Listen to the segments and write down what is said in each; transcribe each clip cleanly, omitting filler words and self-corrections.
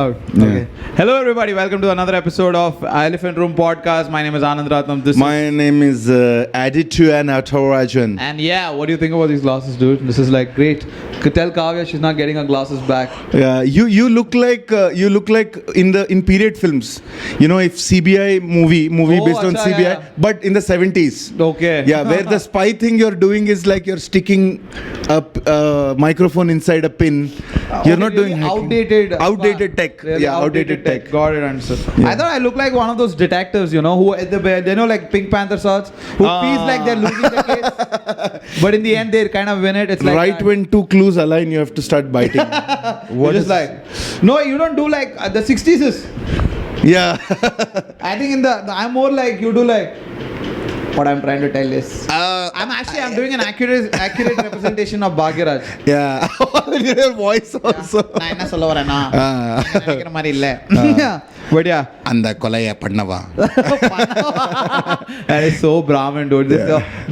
Okay. Hello, everybody. Welcome to another episode of Elephant Room Podcast. My name is Anand Ratnam. My name is Aditya Natarajan. And yeah, what do you think about these glasses, dude? This is like great. Could tell Kavya she's not getting her glasses back. Yeah, you look like in period films. You know, if CBI movie based on CBI, but in the 70s. Okay. Yeah, where the spy thing you're doing is like you're sticking a microphone inside a pin. You're not really doing outdated tech. Really outdated tech. Got it, understood. Yeah. I thought I looked like one of those detectives, you know, who at the they know like Pink Panther sorts, who feels like they're losing the case, but in the end they kind of win it. It's like right when two clues align, you have to start biting. What is like? No, you don't do like the 60s is. Yeah. I think in the I'm more like you do like. What I'm trying to tell is, I'm doing an accurate representation of Bhagyaraj. Yeah. Your voice also. நான் என்ன சொல்ல வரேன்னா நினைக்கிற மாதிரி இல்ல. But yeah. அந்த கொலைய பண்ணவா. That is so Brahmin, dude.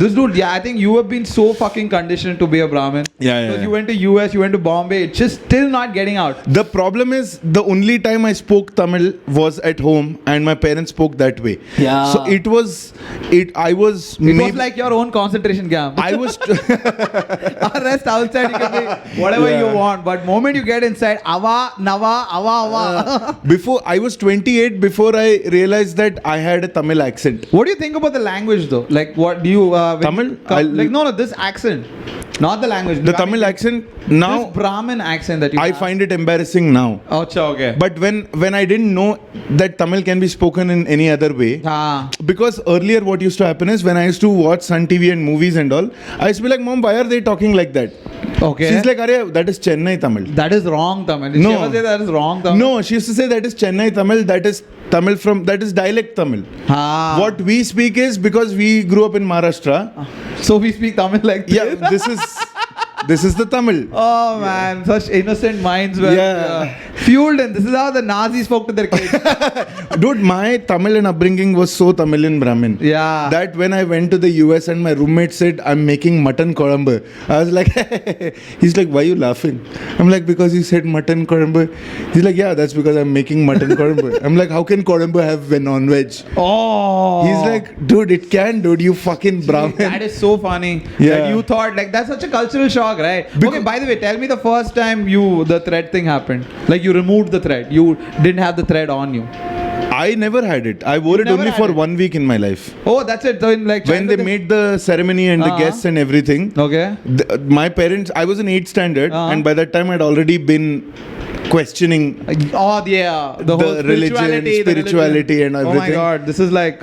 This dude, yeah, I think you have been so fucking conditioned to be a Brahmin. Yeah. Because you went to US, you went to Bombay, it's just still not getting out. The problem is the only time I spoke Tamil was at home and my parents spoke that way. Yeah. So it was like your own concentration camp. I was Or rest outside you can be whatever you want, but moment you get inside, ava ava. Before I was 28 before I realized that I had a Tamil accent. What do you think about the language though? Like what do you Tamil? no, this accent. Not the language. The Tamil accent now. This Brahmin accent that you I have. find it embarrassing now. Oh, okay. But when I didn't know that Tamil can be spoken in any other way, because earlier what used to happen is when I used to watch Sun TV and movies and all, I used to be like, Mom, why are they talking like that? Okay. She's like, Arey, that is Chennai Tamil. That is wrong Tamil. Did she ever say that is wrong Tamil? No, she used to say that is Chennai Tamil, that is Tamil that is dialect Tamil. What we speak is because we grew up in Maharashtra. So we speak Tamil like this? Yeah, this is the Tamil. Oh man, such innocent minds were fueled, and this is how the Nazis spoke to their kids. Dude, my Tamil and upbringing was so Tamilian Brahmin. Yeah. That when I went to the US and my roommate said, I'm making mutton korambu. I was like, he's like, why are you laughing? I'm like, because you said mutton korambu. He's like, yeah, that's because I'm making mutton korambu. I'm like, how can korambu have a non-veg? Oh. He's like, dude, it can, dude, you fucking Brahmin. That is so funny. Yeah. That you thought, like, that's such a cultural shock, right? Okay, by the way, tell me the first time the thread thing happened. Like, you removed the thread. You didn't have the thread on you. I never had it. I wore it only for 1 week in my life. Oh, that's it. So when they made the ceremony and the guests and everything. Okay. My parents, I was in 8th standard and by that time I'd already been questioning the whole religion, spirituality and everything. Oh my god, this is like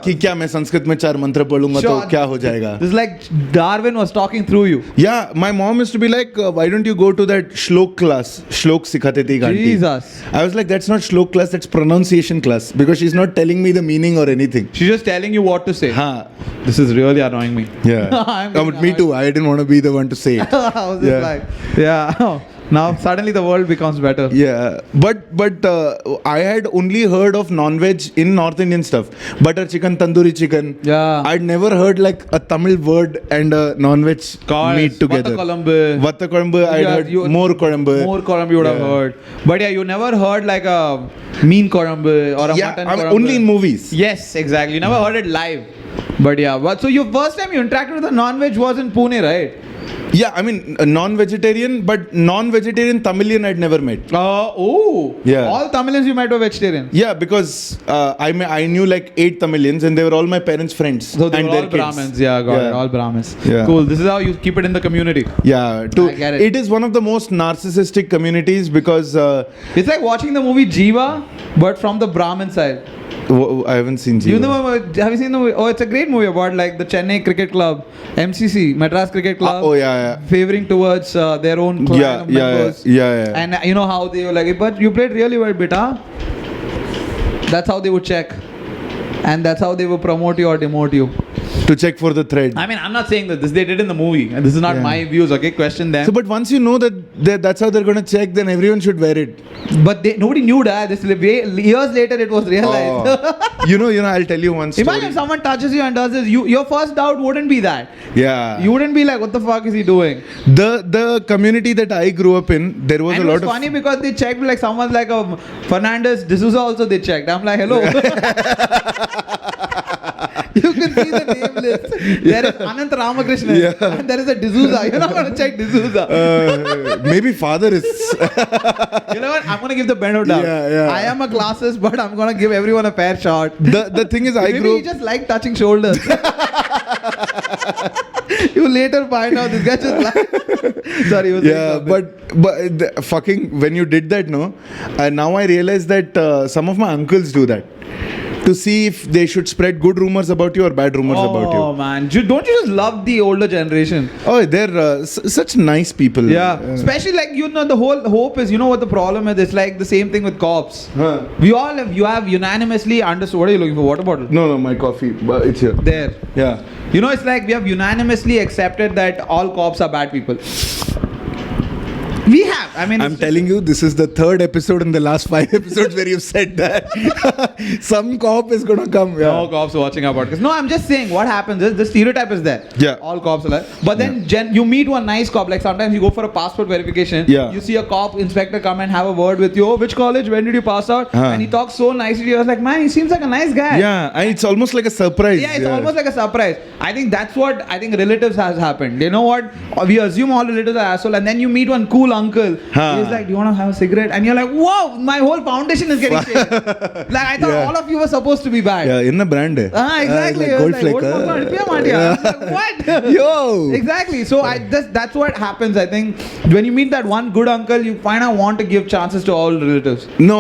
कि क्या मैं संस्कृत में 4 मंत्र पढ़ूंगा तो क्या हो जाएगा. This is like Darwin was talking through you. Yeah, my mom used to be like, why don't you go to that shlok class? Shlok सिखाते थे aunty. Jesus. I was like, that's not shlok class, that's pronunciation class, because she's not telling me the meaning or anything. She's just telling you what to say. This is really annoying me. Yeah. Me too. I didn't want to be the one to say it. I was just like, now suddenly the world becomes better. Yeah, but I had only heard of non-veg in North Indian stuff. Butter chicken, tandoori chicken. Yeah. I'd never heard like a Tamil word and a non-veg meet together. Vatta kolambu. I'd heard more kolambu. More kolambu you would have heard. But yeah, you never heard like a mean kolambu or a mutton kolambu. Only in movies. Yes, exactly. You never heard it live. But yeah, so your first time you interacted with a non-veg was in Pune, right? Yeah, I mean non-vegetarian, but non-vegetarian Tamilian I'd never met. Yeah. All Tamilians you met were vegetarian. Yeah, because I knew like 8 Tamilians and they were all my parents' friends. So they were all Brahmins. Yeah, got it. All Brahmins. Yeah. Cool. This is how you keep it in the community. Yeah. I get it. It is one of the most narcissistic communities because it's like watching the movie Jiva, but from the Brahmin side. I haven't seen Jiva. Have you seen the movie? Oh, it's a great movie about like the Chennai Cricket Club, MCC, Madras Cricket Club. Favoring towards their own clan of members. Yeah. And you know how they were like, but you played really well, beta. That's how they would check. And that's how they would promote you or demote you. to check for the thread. I mean, I'm not saying that this they did in the movie, and this is not Yeah. my views. Okay, question them. So, but once you know that that's how they're gonna check, then everyone should wear it. But nobody knew that. Years later, it was realized. Oh. you know, I'll tell you one story. Imagine if someone touches you and does this. Your first doubt wouldn't be that. Yeah. You wouldn't be like, what the fuck is he doing? The community that I grew up in, there was And a it lot was of funny because they checked like someone like a Fernandez D'Souza also they checked. I'm like, hello. You can see the name list. There is Anant Ramakrishnan Yeah. and there is a D'Souza. You're not going to check D'Souza. maybe father is. You know what? I'm going to give the benefit of doubt. Yeah. I am a classist, but I'm going to give everyone a fair shot. The thing is, I Maybe grew he just liked touching shoulders. You later find out this guy just like. Sorry, he was saying yeah, something. but fucking when you did that, no, now I realize that some of my uncles do that to see if they should spread good rumors about you or bad rumors about Oh you. man, don't you just love the older generation? Oh, they're such nice people. Yeah, especially like the whole hope is what the problem is. It's like the same thing with cops. Huh. You have unanimously understood. What are you looking for? Water bottle. No, my coffee, but it's here. There. Yeah. It's like we have unanimously accepted that all cops are bad people. We have. I mean, I'm telling you, this is the third episode in the last 5 episodes where you've said that some cop is gonna come. Yeah. no cops watching our podcast. No, I'm just saying what happens is the stereotype is there. Yeah. All cops are like. But then you meet one nice cop. Like sometimes you go for a passport verification. Yeah. You see a cop inspector come and have a word with you. Oh, which college? When did you pass out? Huh. And he talks so nicely. I was like, man, he seems like a nice guy. Yeah, and it's almost like a surprise. Yeah, it's almost like a surprise. I think that's what relatives has happened. You know what? We assume all relatives are asshole, and then you meet one cool uncle. Huh. He's like, "Do you want to have a cigarette?" And you're like, "Whoa, my whole foundation is getting changed." Like I thought Yeah. all of you were supposed to be bad. Yeah, in the brand. Exactly. Like I was gold like, flake. "What the fuck, Aditya Matia?" I was like, what? Yo. Exactly. So that's what happens. I think when you meet that one good uncle, you find out want to give chances to all relatives. No.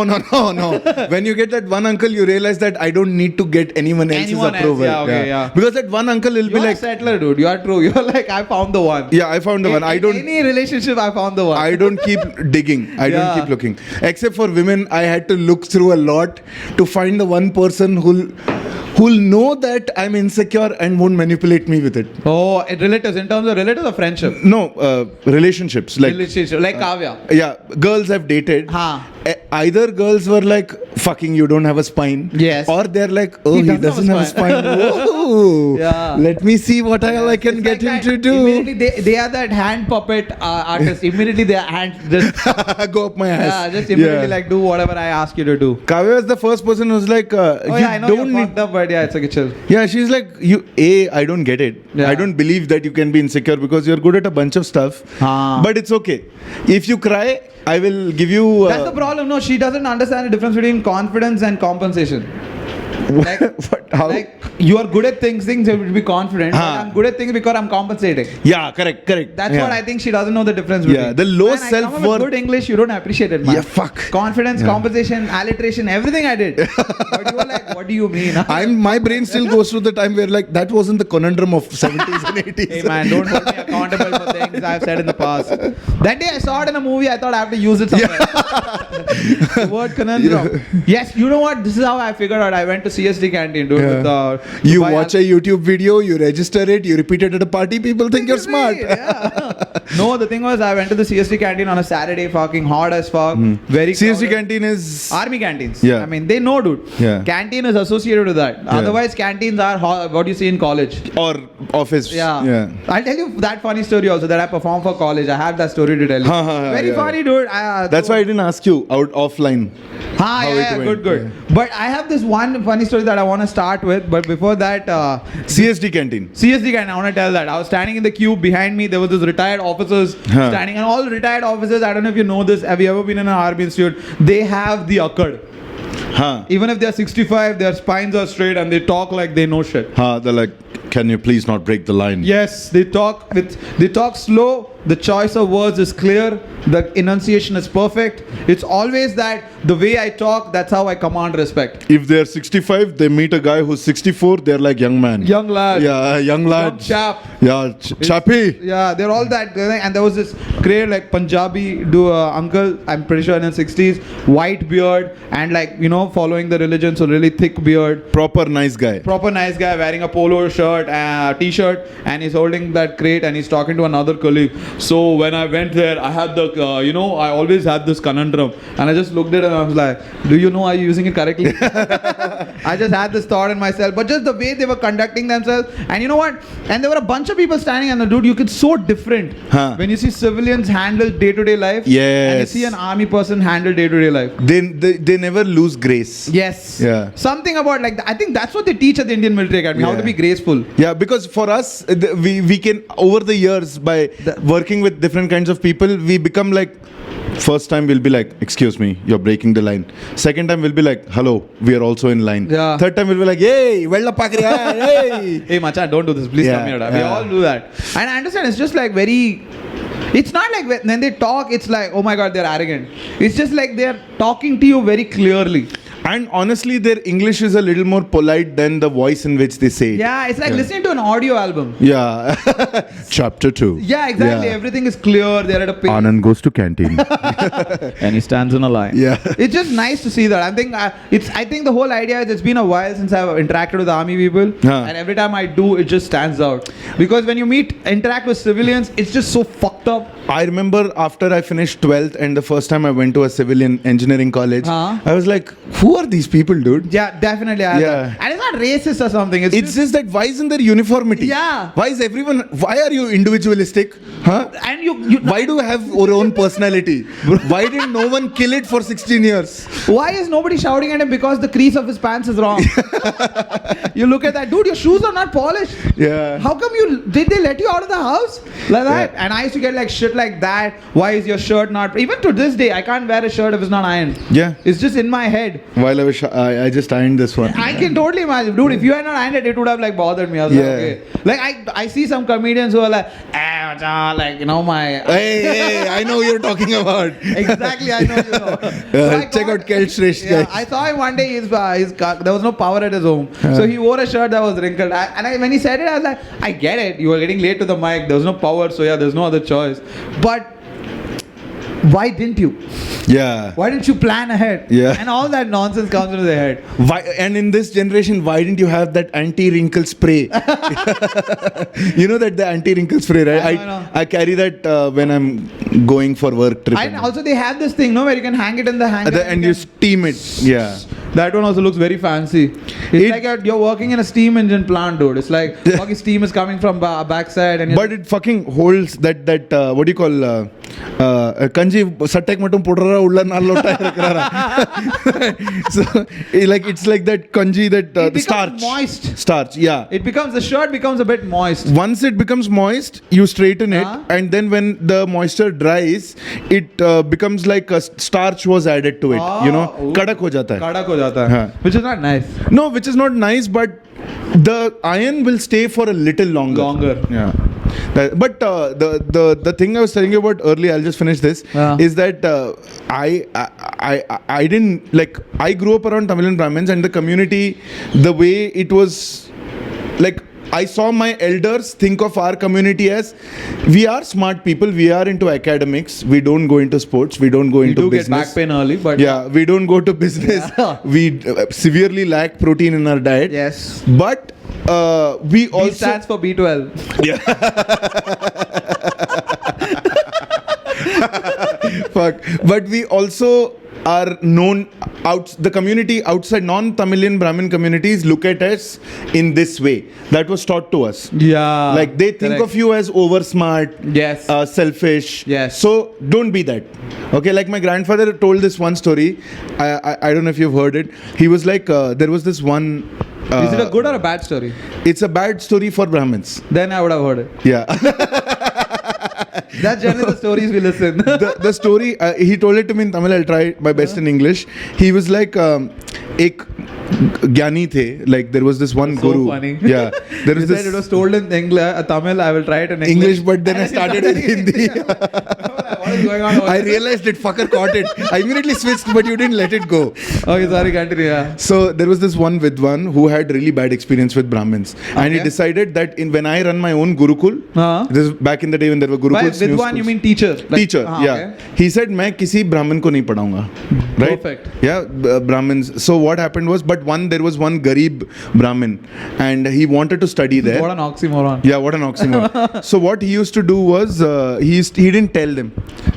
When you get that one uncle, you realize that I don't need to get anyone else's approval. Yeah, okay, yeah. Because that one uncle will be You're like, a settler, dude. You are true. You're like, I found the one. yeah, I found the one. I don't. Any relationship, I found the one. I don't keep digging. I don't Yeah. keep looking. Except for women, I had to look through a lot to find the one person who'll know that I'm insecure and won't manipulate me with it. Oh, relatives. In terms of relatives or friendship? No, relationships like Relationship. Like Kavya. yeah, girls have dated. Huh. Either girls were like, "Fucking, you don't have a spine," Yes. or they're like, "Oh, he doesn't have a spine." Whoa. Yeah. Let me see what I can It's get like him to that. do. Immediately they are that hand puppet artist. Immediately their hands just Go up my ass. just immediately like do whatever I ask you to do. Kavya is the first person who's like, Oh you yeah, I know don't you're need. fucked up, but yeah, it's like chill. Yeah, she's like, I don't get it. Yeah. I don't believe that you can be insecure because you're good at a bunch of stuff. Ah. But it's okay. If you cry, I will give you. That's the problem. No, she doesn't understand the difference between confidence and compensation. Like, How? like you are good at things you will be confident. But Huh. I'm good at things because I'm compensating. Yeah, correct. That's Yeah. what I think she doesn't know the difference between. Yeah, the low Man, I come up with self-worth- good English, you don't appreciate it, man. Yeah, fuck. Confidence, Yeah. compensation, alliteration, everything I did. But you were like, what do you mean? My brain still goes through the time where like that wasn't the conundrum of 70s and 80s. Hey man, don't hold me accountable for things I've said in the past. That day I saw it in a movie, I thought I have to use it somewhere. The word conundrum. Yes, you know what? This is how I figured out. I went to CSD canteen, dude. Yeah. With the You watch a YouTube video, you register it, you repeat it at a party, people think you're smart. Yeah. No, the thing was, I went to the CSD canteen on a Saturday, fucking hot as fuck. Very CSD crowded. canteen is. Army canteens. Yeah. I mean, they know, dude. Yeah. Canteen is associated with that. Otherwise, canteens are what you see in college. Or office. Yeah. I'll tell you that funny story also that I performed for college. I have that story to tell you. Very funny, dude. That's why I didn't ask you out offline. How it went. Good. But I have this one funny story that I want to start with. But before that, CSD canteen. CSD canteen, I want to tell that. I was standing in the queue behind me. There was this retired officers standing, and all retired officers. I don't know if you know this. Have you ever been in an army institute? They have the akkad. Even if they're 65, their spines are straight and they talk like they know shit. They're like, can you please not break the line? Yes, they talk slow. The choice of words is clear. The enunciation is perfect. It's always that the way I talk, that's how I command respect. If they're 65, they meet a guy who's 64, they're like young man. Young lad. Yeah, young lad. Young chap. Yeah, chappy. Yeah, they're all that. And there was this great like Punjabi uncle, I'm pretty sure in his 60s, white beard and like, following the religion, so really thick beard. Proper nice guy. Proper nice guy wearing a polo shirt shirt, t-shirt, and he's holding that crate and he's talking to another colleague. So when I went there, I had the, I always had this conundrum, and I just looked at it and I was like, do you know, are you using it correctly? I just had this thought in myself, but just the way they were conducting themselves, and you know what? And there were a bunch of people standing, and the dude, it's so different when you see civilians handle day-to-day life, and you see an army person handle day-to-day life. They never lose grace. Yes. Yeah. Something about like I think that's what they teach at the Indian Military Academy, how to be graceful. Yeah, because for us, we can, over the years, by working with different kinds of people, we become like, first time we'll be like, excuse me, you're breaking the line. Second time we'll be like, hello, we are also in line. Yeah. Third time we'll be like, hey, vella pakriya, hey. Hey, macha, don't do this. Please come here. We all do that. And I understand, it's just like very... It's not like when they talk, it's like, oh my God, they're arrogant. It's just like they're talking to you very clearly. And honestly, their English is a little more polite than the voice in which they say it. Yeah, it's like listening to an audio album. Yeah. Chapter 2. Yeah, exactly. Everything is clear. They're at a pace. Anand goes to canteen. And he stands in a line. Yeah. It's just nice to see that. I think the whole idea is it's been a while since I've interacted with army people. And every time I do, it just stands out. Because when you interact with civilians, it's just so fucked up. I remember after I finished 12th and the first time I went to a civilian engineering college, I was like, who are these people, dude? Yeah, definitely. And it's not racist or something. It's just that why isn't there uniformity? Yeah. Why are you individualistic? Huh? And you why do you have your own personality? Why didn't no one kill it for 16 years? Why is nobody shouting at him because the crease of his pants is wrong? You look at that, dude, your shoes are not polished. Yeah. How come did they let you out of the house? Like that? And I used to get like shit like that. Why is your shirt not, even to this day, I can't wear a shirt if it's not ironed. Yeah. It's just in my head. While I just ironed this one. I can totally imagine. Dude, if you had not ironed it, it would have like bothered me. I was like, okay. Like I see some comedians who are like, my... Hey, I know you're talking about. Exactly, I know you know. Check out Kel Shresh, guys. I saw him one day, there was no power at his home. So he wore a shirt that was wrinkled. When he said it, I was like, I get it. You were getting late to the mic. There was no power, so there's no other choice. But why didn't you? Yeah. Why didn't you plan ahead? Yeah. And all that nonsense comes into their head. Why? And in this generation, why didn't you have that anti-wrinkle spray? You know that the anti-wrinkle spray, right? I know. I carry that when I'm going for work trip. And also they have this thing, where you can hang it in the hanger. And you steam it. Yeah. That one also looks very fancy. It's like you're working in a steam engine plant, dude. It's like fucking steam is coming from backside. But it fucking holds that what do you call kanji sattek matum pudra ulla nallota irukkara. So it's like that kanji that the starch. Moist. Starch, yeah. The shirt becomes a bit moist. Once it becomes moist, you straighten it, and then when the moisture dries, it becomes like a starch was added to it. Kadak ho jata hai. Kadak ho jata hai. Which is not nice. No, which is not nice, but the iron will stay for a little longer. Yeah. But the thing I was telling you about earlier, I'll just finish this, is that I didn't, like, I grew up around Tamil and Brahmins, and the community, the way it was, like, I saw my elders think of our community as, we are smart people, we are into academics, we don't go into sports, we don't go into business. We do get back pain early, but... Yeah, we don't go to business. Yeah. We severely lack protein in our diet. Yes. But we also... B stands for B12. Yeah. Fuck. But we also are known the community outside non-Tamilian Brahmin communities look at us in this way. That was taught to us. Yeah. Like they think of you as over smart, yes, selfish. Yes. So don't be that. Okay, like my grandfather told this one story. I don't know if you've heard it. He was like, there was this one. Is it a good or a bad story? It's a bad story for Brahmins. Then I would have heard it. Yeah. That's generally the stories we listen. The story, he told it to me in Tamil. I'll try my best in English. He was like, ek gyani the, like there was this one guru. So funny. Yeah. There was this. Said it was told in English, Tamil. I will try it in English, but then I started in Hindi. What is going on? I realized it, fucker caught it. I immediately switched, but you didn't let it go. Okay, sorry, continue. Yeah. So there was this one Vidwan who had really bad experience with Brahmins. And he decided that when I run my own Gurukul, this is back in the day when there were Gurukuls. By Vidwan, you mean teacher? Like, Teacher, yeah. Okay. He said, मैं किसी Brahmin को नहीं पढ़ाऊंगा. Right? Perfect. Yeah, Brahmins. So what happened was, there was one Garib Brahmin and he wanted to study there. What an oxymoron. Yeah, what an oxymoron. So what he used to do was, he didn't tell them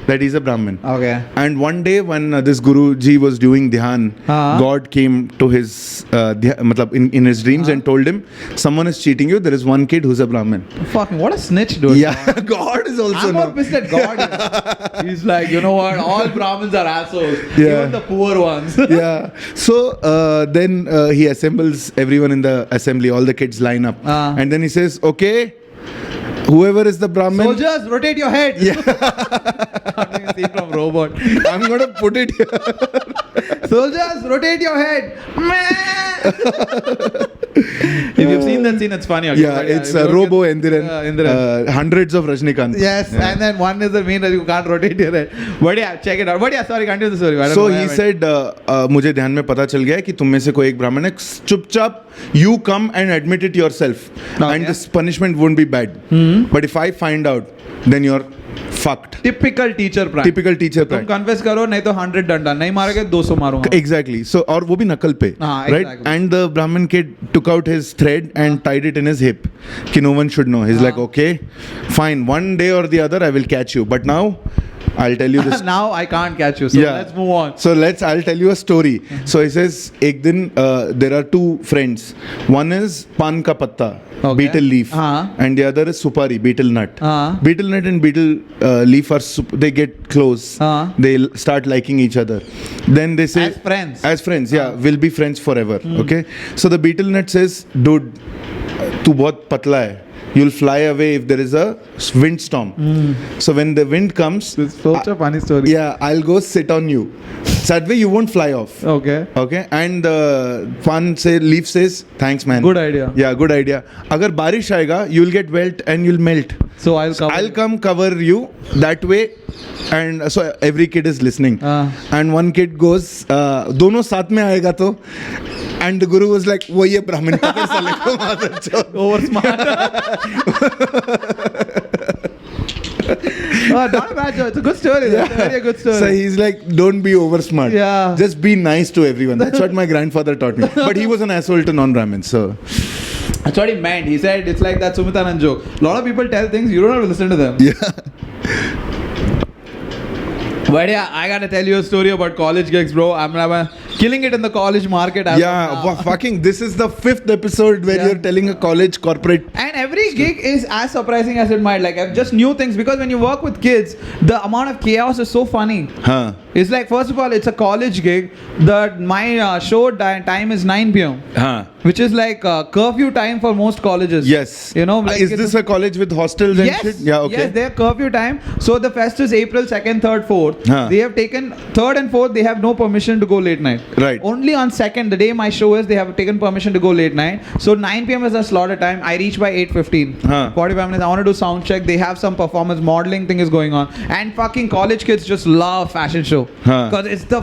that he's a Brahmin. Okay. And one day when this Guruji was doing dhyan, God came to his in his dreams and told him, someone is cheating you. There is one kid who's a Brahmin. Fucking what a snitch, dude. Yeah, God is also. I'm more pissed at God. He's like, you know what? All Brahmins are assholes. Yeah. Even the poor ones. Yeah. So then he assembles everyone in the assembly. All the kids line up, and then he says, "Okay, whoever is the Brahmin, soldiers, rotate your head." Yeah. I'm scene from Robot. I'm gonna put it here. Soldiers, rotate your head. If you've seen that scene, it's funny. Okay? Yeah, it's Robo Indiran. Hundreds of Rajnikant. Yes, and then one is the main that you can't rotate your head. But yeah, check it out. But yeah, sorry, continue the story. So he said, मुझे ध्यान में पता चल गया है कि तुम में से कोई एक ब्राह्मण है, चुपचाप you come and admit it yourself, and this punishment won't be bad. But if I find out, then you're fucked. Typical teacher prank. Typical teacher prank. तुम confess करो, नहीं तो 100 डंडा, नहीं मारोगे 200 मारूंगा. Exactly. So और वो भी नकल पे, right? Exactly. And the Brahmin kid took out his thread and tied it in his hip. कि no one should know. He's like, okay, fine. One day or the other, I will catch you. But now, I'll tell you this. Now I can't catch you. So let's move on. So I'll tell you a story. So he says, एक दिन there are two friends. One is pan ka patta, beetle leaf, and the other is supari, beetle nut. Beetle nut and beetle leaf they get close. They start liking each other. Then they say, as friends, yeah, we'll be friends forever. Okay. So the beetle nut says, dude, तू बहुत पतला है. You'll fly away if there is a windstorm. So when the wind comes, it's such a funny story. Yeah, I'll go sit on you. So that way you won't fly off. Okay. Okay. And leaf says, thanks man. Good idea. Yeah, good idea. अगर बारिश आएगा, you'll get wet and you'll melt. So I'll come cover you that way. And so every kid is listening. And one kid goes, दोनों साथ में आएगा तो. And the guru was like, वो ये ब्राह्मण पकड़ साले को मार दो. Over smart. Not a bad joke. It's a good story. That's a very good story. So he's like, don't be over smart. Yeah. Just be nice to everyone. That's what my grandfather taught me. But he was an asshole to non-Brahmins. So that's what he meant. He said it's like that Sumitanand joke. A lot of people tell things, you don't have to listen to them. Yeah. But yeah, I gotta tell you a story about college gigs, bro. I'm killing it in the college market. Fucking, this is the 5th episode where you're telling a college corporate. And every gig is as surprising as it might. Like, I've just new things, because when you work with kids, the amount of chaos is so funny. It's like, first of all, it's a college gig. My show time is 9 p.m. Which is like curfew time for most colleges. Yes. You know, like is this a college with hostels and shit? Yeah, okay. Yes, they're curfew time. So the fest is April 2nd, 3rd, 4th. They have taken 3rd and 4th, they have no permission to go late night. Right. Only on 2nd, the day my show is, they have taken permission to go late night. So 9 p.m. is the slaughter time. I reach by 8:15. 45 minutes. I want to do sound check. They have some performance modeling thing is going on. And fucking college kids just love fashion show. Because it's the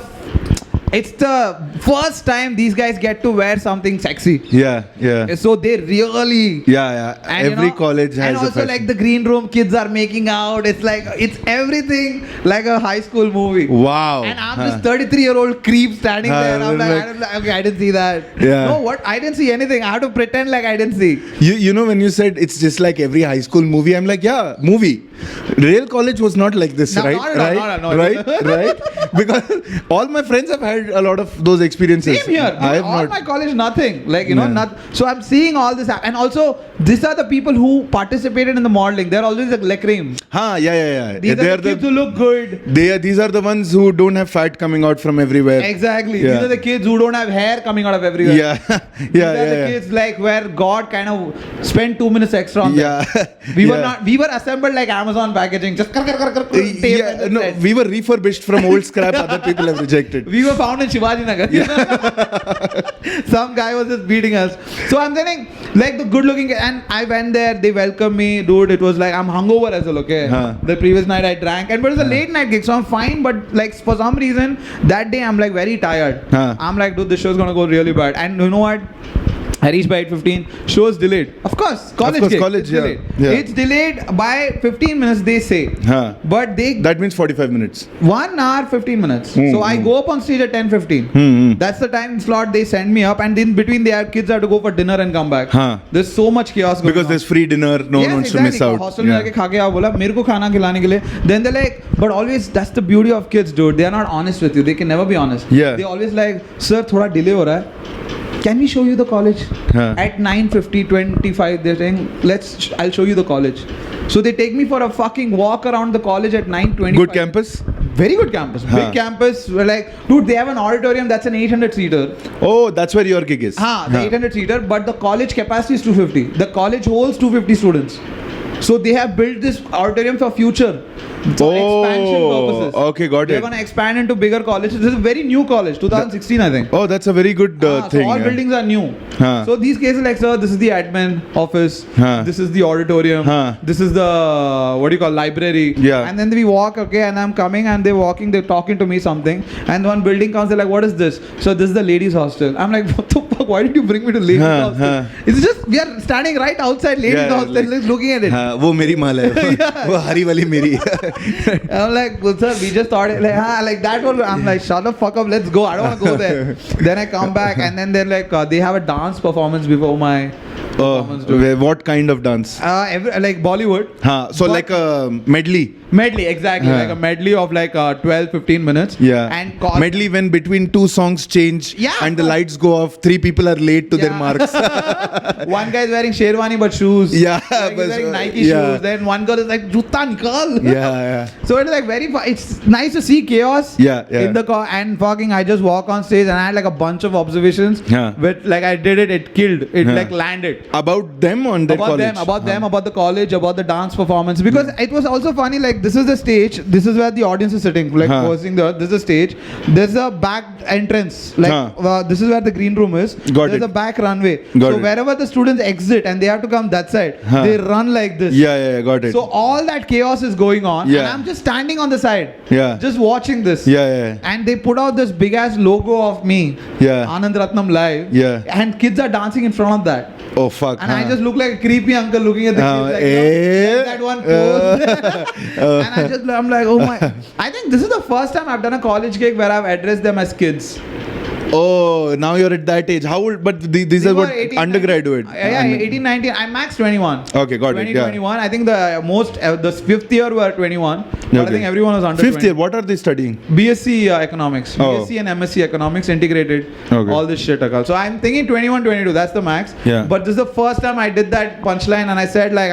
first time these guys get to wear something sexy. Yeah. So they really... Yeah. And every college has and also like the green room, kids are making out. It's like, it's everything like a high school movie. Wow. And I'm this 33-year-old creep standing there. I'm like, okay, I didn't see that. Yeah. No, what? I didn't see anything. I have to pretend like I didn't see. You know when you said it's just like every high school movie, I'm like, yeah, movie. Real college was not like this, right? Right? Because all my friends have had a lot of those experiences. Same here. All my college, nothing. Like, not. So I'm seeing all this. And also, these are the people who participated in the modeling. They're always like cream. Yeah. These are the kids who look good. These are the ones who don't have fat coming out from everywhere. Exactly. These are the kids who don't have hair coming out of everywhere. These are the kids like where God kind of spent 2 minutes extra on them. We were assembled like Amazon packaging. Just tape we were refurbished from old scrap other people have rejected. We were found in Shivaji Nagar. Some guy was just beating us. So I'm saying, like the good-looking, and I went there. They welcomed me, dude. It was like I'm hungover as well. Okay, the previous night I drank, but it was a late night gig, so I'm fine. But like for some reason that day I'm like very tired. I'm like, dude, this show's gonna go really bad. And you know what? I reached by 8:15. Show's delayed. Of course, college. It's delayed. It's delayed by 15 minutes. They say, but that means 45 minutes. 1 hour 15 minutes. So I go up on stage at 10:15. That's the time slot they send me up, and in between their kids have to go for dinner and come back. There's so much chaos going because on. There's free dinner. No one wants to miss out. Hostel में जाके खा के आओ बोला मेरे को खाना खिलाने के लिए. Then they're like, but always that's the beauty of kids, dude. They are not honest with you. They can never be honest. They always like, sir, थोड़ा delay हो रहा है. Can we show you the college? At 9:50, 25, they're saying, I'll show you the college. So they take me for a fucking walk around the college at 9:25. Good campus? Very good campus. Big campus. We're like, dude, they have an auditorium that's an 800-seater. Oh, that's where your gig is. The 800-seater, but the college capacity is 250. The college holds 250 students. So they have built this auditorium for future. For expansion purposes. Okay, got it. They're going to expand into bigger colleges. This is a very new college, 2016, I think. Oh, that's a very good thing. So all buildings are new. So these cases like, sir, this is the admin office. This is the auditorium. This is the, library. And then we walk, okay, and I'm coming and they're walking, they're talking to me something. And one building comes, they're like, what is this? So this is the ladies' hostel. I'm like, what the fuck? Why did you bring me to ladies' hostel? It's just, we are standing right outside ladies' hostel, like, looking at it. वो मेरी माल है. वो हरी वाली मेरी. I'm like, well, sir, we just thought, like that one. I'm like, shut the fuck up, let's go. I don't want to go there. Then I come back, and then they're like, they have a dance performance before my performance. What kind of dance? Like Bollywood. So like a medley. Medley, exactly. Like a medley of like 12-15 minutes. And medley when between two songs change and the lights go off, 3 people are late to their marks. One guy is wearing sherwani but shoes. He's wearing Nike shoes. Then one girl is like, Jutta nikal. So it's like very fun. It's nice to see chaos in the car. And fucking, I just walk on stage and I had like a bunch of observations. But like I did it, it killed. It like landed. About them on their college? About them, about the college, about the dance performance. Because it was also funny, like this is the stage, this is where the audience is sitting, like posing there. This is the stage. There's a back entrance, like this is where the green room is. There's a back runway. So wherever the students exit and they have to come that side, they run like this. Got it. So all that chaos is going on, and I'm just standing on the side, just watching this. And they put out this big ass logo of me, Anand Ratnam Live, and kids are dancing in front of that. Oh fuck! And I just look like a creepy uncle looking at the kids, like that one pose. And I'm like, oh my! I think this is the first time I've done a college gig where I've addressed them as kids. Oh, now you're at that age. How old? But these are what 18, undergraduate. 18, 19. I'm max 21. Okay, got 20, it. 21. I think the most, the 5th year were 21. But I think everyone was under 5th 20. year, what are they studying? BSc Economics. BSc and MSc Economics integrated. All this shit. So I'm thinking 21, 22. That's the max. But this is the first time I did that punchline and I said like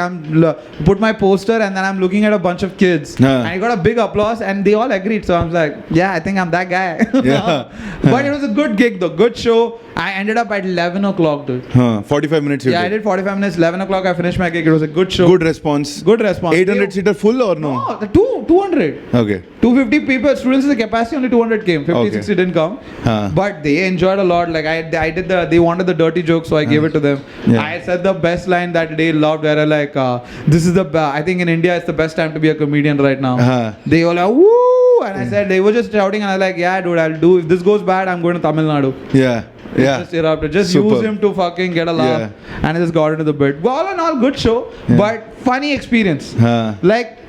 put my poster and then I'm looking at a bunch of kids. And I got a big applause and they all agreed. So I'm like, yeah, I think I'm that guy. But it was a good gig though, good show. I ended up at 11 o'clock, dude. 45 minutes. I did 45 minutes. 11 o'clock I finished my gig. It was a good show. Good response. 800-seater full or no? 200. Okay. 250 people, students in the capacity, only 200 came. 50, 60 didn't come. But they enjoyed a lot. Like I did they wanted the dirty joke, so I gave it to them. I said the best line that they loved. Where like, this is I think in India it's the best time to be a comedian right now. They all like, woo! And I said, they were just shouting and I was like, yeah dude, I'll do. If this goes bad, I'm going to Tamil Nadu. Just erupted. Just use him to fucking get a laugh. And I just got into the bit. All in all, good show. But funny experience. Like,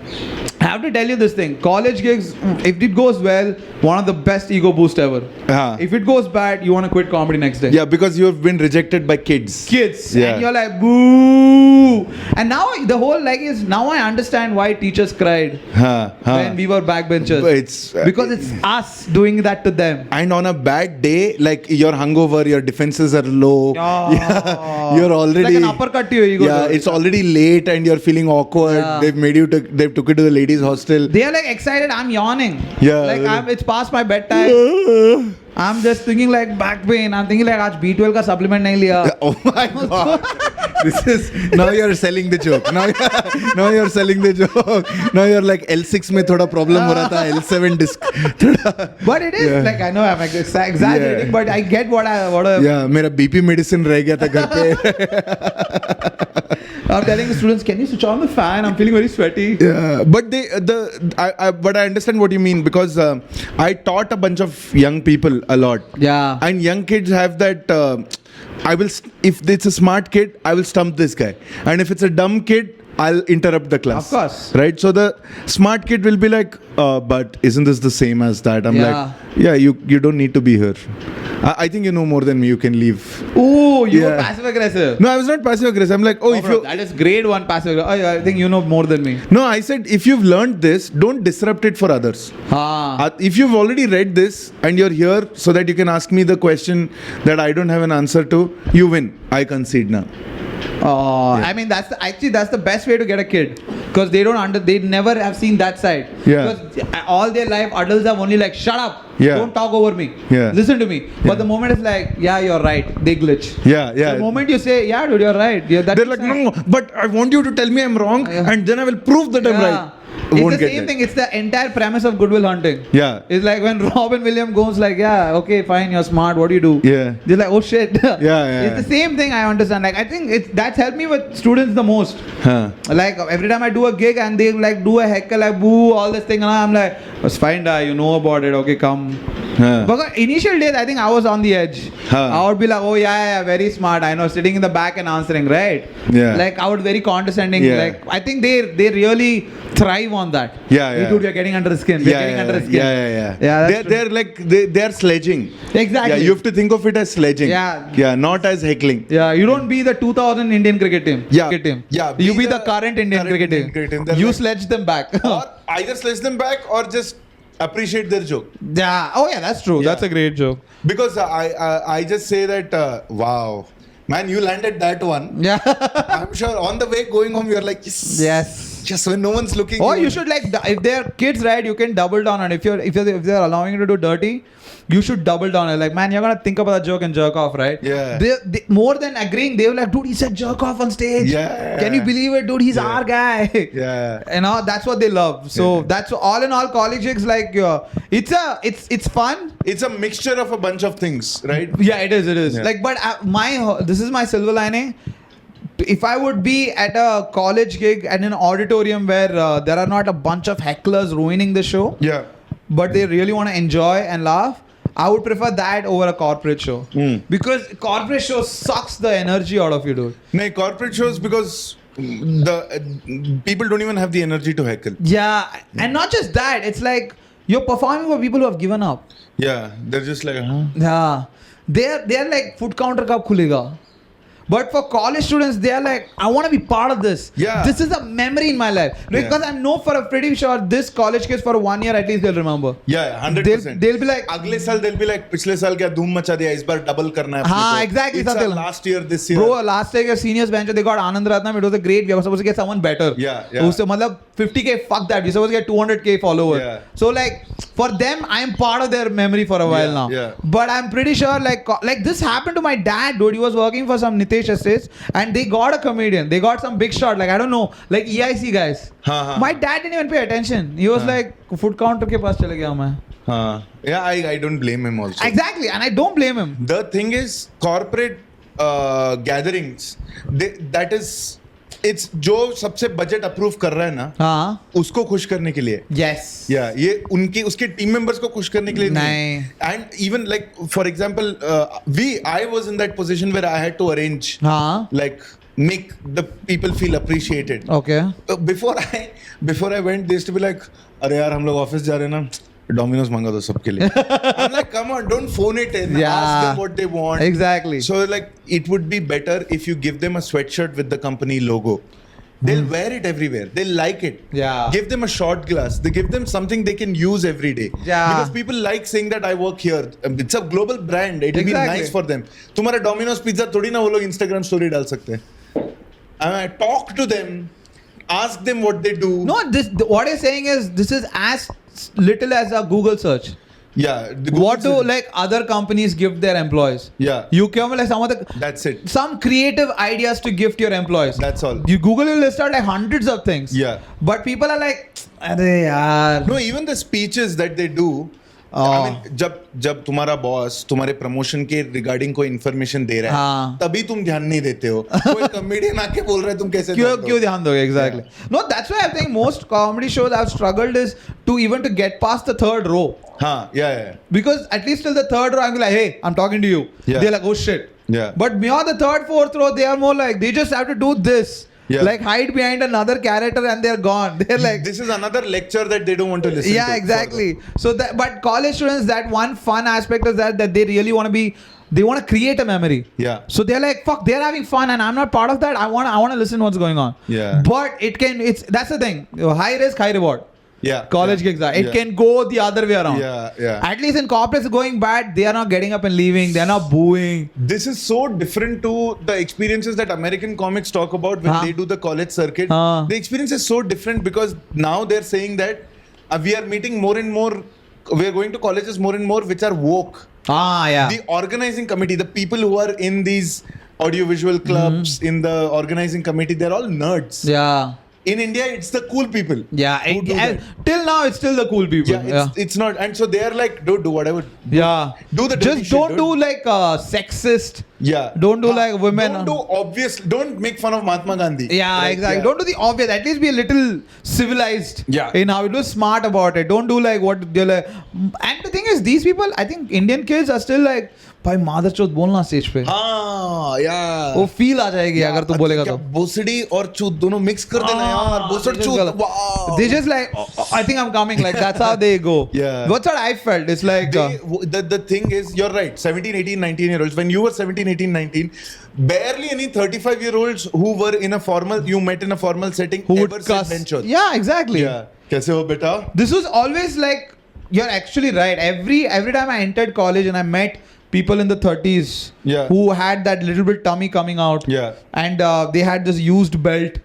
I have to tell you this thing. College gigs, if it goes well, one of the best ego boost ever. If it goes bad, you want to quit comedy next day. Yeah, because you have been rejected by kids. And you're like, boo. And now the whole is now I understand why teachers cried when we were backbenchers. Because it's us doing that to them. And on a bad day, like you're hungover, your defenses are low. You're already it's like an uppercut to your ego. It's already late and you're feeling awkward. They've made you they've took you to the ladies' hostel. They are like excited. I'm yawning. It's past my bedtime. I'm just thinking like back pain. I'm thinking like, आज B12 का supplement नहीं लिया. Oh my god. This is now you're selling the joke. Now you're selling the joke. Now you're like L6 में थोड़ा problem हो रहा था, L7 disc. But it is like I know I'm exaggerating, but I get what I. Yeah, मेरा BP medicine रह गया था घर पे. I'm telling the students, can you switch on the fan? I'm feeling very sweaty. Yeah, but but I understand what you mean because I taught a bunch of young people a lot. Yeah. And young kids have that. If it's a smart kid, I will stump this guy, and if it's a dumb kid, I'll interrupt the class. Of course. Right? So the smart kid will be like, but isn't this the same as that? I'm like, yeah, you don't need to be here. I think you know more than me. You can leave. Oh, you were passive aggressive. No, I was not passive aggressive. I'm like, that is grade 1 passive aggressive. I think you know more than me. No, I said if you've learned this, don't disrupt it for others. If you've already read this and you're here so that you can ask me the question that I don't have an answer to, you win. I concede now. I mean that's the best way to get a kid because they never have seen that side. Yeah. Because all their life adults have only like shut up. Yeah. Don't talk over me. Yeah. Listen to me. But the moment it's like, yeah, you're right, they glitch. Yeah. The moment you say, yeah, dude, you're right. They're like, no, but I want you to tell me I'm wrong, and then I will prove that I'm right. It's the same thing. It's the entire premise of Good Will Hunting. Yeah. It's like when Robin Williams goes like, yeah, okay, fine, you're smart. What do you do? Yeah. They're like, oh shit. Yeah. It's the same thing. I understand. Like I think that's helped me with students the most. Like every time I do a gig and they like do a heckle, like boo, all this thing, and I'm like, it's fine, you know about it. Okay, come. Because initial days, I think I was on the edge. I would be like, oh yeah, very smart. I know, sitting in the back and answering, right? Yeah. Like I would very condescending. Yeah. Like I think they really thrive on that. Yeah. Dude, you're getting under the skin. We're getting under the skin. Yeah. They're like they're sledging. Exactly. Yeah, you have to think of it as sledging. Yeah, not as heckling. Yeah, you don't be the 2000 Indian cricket team. Yeah. Yeah. You be the current Indian cricket team. You like, sledge them back. Or either sledge them back or just appreciate their joke. Yeah. Oh yeah, that's true. Yeah. That's a great joke. Because I just say that wow, man, you landed that one. Yeah. I'm sure on the way going home you're like yes. Just when no one's looking. Or you should like if they're kids, right? You can double down, and if they're allowing you to do dirty, you should double down. Like, man, you're gonna think about the joke and jerk off, right? Yeah. They more than agreeing, they were like, dude, he said jerk off on stage. Yeah. Can you believe it, dude? He's our guy. Yeah. You know, that's what they love. So that's all in all, college gigs like it's fun. It's a mixture of a bunch of things, right? Yeah, it is. Yeah. Like, but this is my silver lining. If I would be at a college gig and an auditorium where there are not a bunch of hecklers ruining the show, but they really want to enjoy and laugh, I would prefer that over a corporate show. Because corporate show sucks the energy out of you, dude. No, corporate shows because the people don't even have the energy to heckle. Yeah, and not just that. It's like you're performing for people who have given up. Yeah, they're just like, huh? Yeah, they're like food counter kab khulega. But for college students, they are like, I want to be part of this. Yeah. This is a memory in my life. Because I know for a pretty sure this college kids for 1 year at least they'll remember. Yeah, 100%. They'll be like, अगले साल they'll be like, पिछले साल क्या धूम मचा दिया, इस बार double करना है अपने को. Exactly. It's last year, this year. Bro, last year your seniors bench, they got Anand Ratnam. It was a great. We were supposed to get someone better. Yeah. So, मतलब 50k, fuck that. We're supposed to get 200k followers. Yeah. So like, for them, I'm part of their memory for a while now. Yeah. But I'm pretty sure like this happened to my dad, dude. He was working for some Nitesh Estates and they got a comedian. They got some big shot, like I don't know, like EIC guys. My dad didn't even pay attention. He was like, food counter ke paas chale gaya main. Yeah, I don't blame him also. Exactly, and I don't blame him. The thing is, corporate gatherings, it's जो सबसे budget approve कर रहा है ना, उसको खुश करने के लिए. Yes. Yeah, ये उसके टीम मेंबर्स को खुश करने के लिए नहीं. And even like for example, I was in that position where I had to arrange, like make the people feel appreciated. Okay. Before I went, they used to be like, अरे यार हम लोग ऑफिस जा रहे हैं ना, Domino's manga do sabke liye. I'm like, come on, don't phone it in. Ask them what they want. Exactly. So like, it would be better if you give them a sweatshirt with the company logo. They'll wear it everywhere. They'll like it. Yeah. Give them a shot glass. They give them something they can use every day. Yeah. Because people like saying that I work here. It's a global brand. It'll be nice for them. तुम्हारा Domino's pizza थोड़ी ना वो लोग Instagram story डाल सकते हैं. Talk to them. Ask them what they do. No, what you're saying is this is as little as a Google search. Yeah. What do like other companies gift their employees? Yeah. You come like That's it. some creative ideas to gift your employees. That's all. You Google will list out like hundreds of things. Yeah. But people are like, "Arey yaar." No, even the speeches that they do. I mean, जब तुम्हारा boss तुम्हारे promotion के regarding कोई information दे रहा है तभी तुम ध्यान नहीं देते हो कोई कॉमेडियन आके बोल रहा है तुम कैसे क्यों ध्यान दोगे exactly. No, that's why I think most comedy shows have struggled is to even to get past the third row. Yeah. Because at least till the third row I'm like, hey, I'm talking to you. Yeah. They're like, oh shit. Yeah. But beyond the third, fourth row, they are more like they just have to do this. Yeah. Like hide behind another character and they're gone. They're like, this is another lecture that they don't want to listen to. Yeah, exactly. So that, but college students, that one fun aspect is that they really want to be, they want to create a memory. Yeah. So they're like, fuck, they're having fun and I'm not part of that. I want to listen what's going on. Yeah. But that's the thing. High risk, high reward. Yeah. College gigs are. It can go the other way around. Yeah. At least in corporates going bad, they are not getting up and leaving. They are not booing. This is so different to the experiences that American comics talk about when they do the college circuit. The experience is so different because now they're saying that we are meeting more and more. We are going to colleges more and more which are woke. Yeah. The organizing committee, the people who are in these audiovisual clubs, in the organizing committee, they're all nerds. Yeah. In India, it's the cool people. Yeah, till now it's still the cool people. It's not, and so they are like, dude, do whatever. Yeah, do the just don't do like sexist. Yeah, don't do like women. Don't do obvious. Don't make fun of Mahatma Gandhi. Yeah, right? Exactly. Don't do the obvious. At least be a little civilized. Yeah. In how you do, smart about it. Don't do like what they're like. And the thing is, these people, I think Indian kids are still like, भाई मादर चौथ बोलना stage पे वो feel आ जाएगी अगर तू बोलेगा तो भोसड़ी और चूत दोनों मिक्स कर देना यार भोसड़ चूत they just like I think I'm coming like that's how they go. That's what I felt. It's like the thing is you're right 17 18 19 year olds when you were 17 18 19 barely any 35-year-olds who were in a formal you met in a formal setting who ever would cuss. Yeah, exactly. कैसे हो बेटा? This was always like you're actually right. Every time I entered college and I met people in the 30s who had that little bit tummy coming out and they had this used belt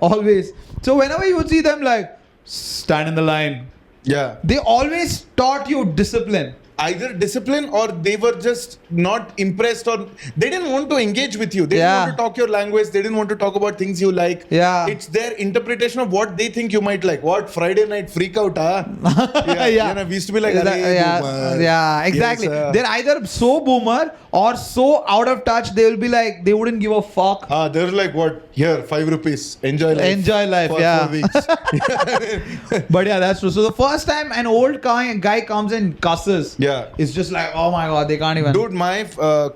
always. So whenever you would see them like stand in the line, they always taught you discipline. Either discipline or they were just not impressed or they didn't want to engage with you. They didn't want to talk your language. They didn't want to talk about things you like. It's their interpretation of what they think you might like. What Friday night freak out, huh? You know, we used to be like, exactly. Yes, they're either so boomer or so out of touch. They will be like, they wouldn't give a fuck. They're like, what? Here, 5 rupees. Enjoy life. Enjoy life, for 4 weeks. But yeah, that's true. So the first time an old guy comes and cusses. It's just like, oh my god, they can't even. Dude, my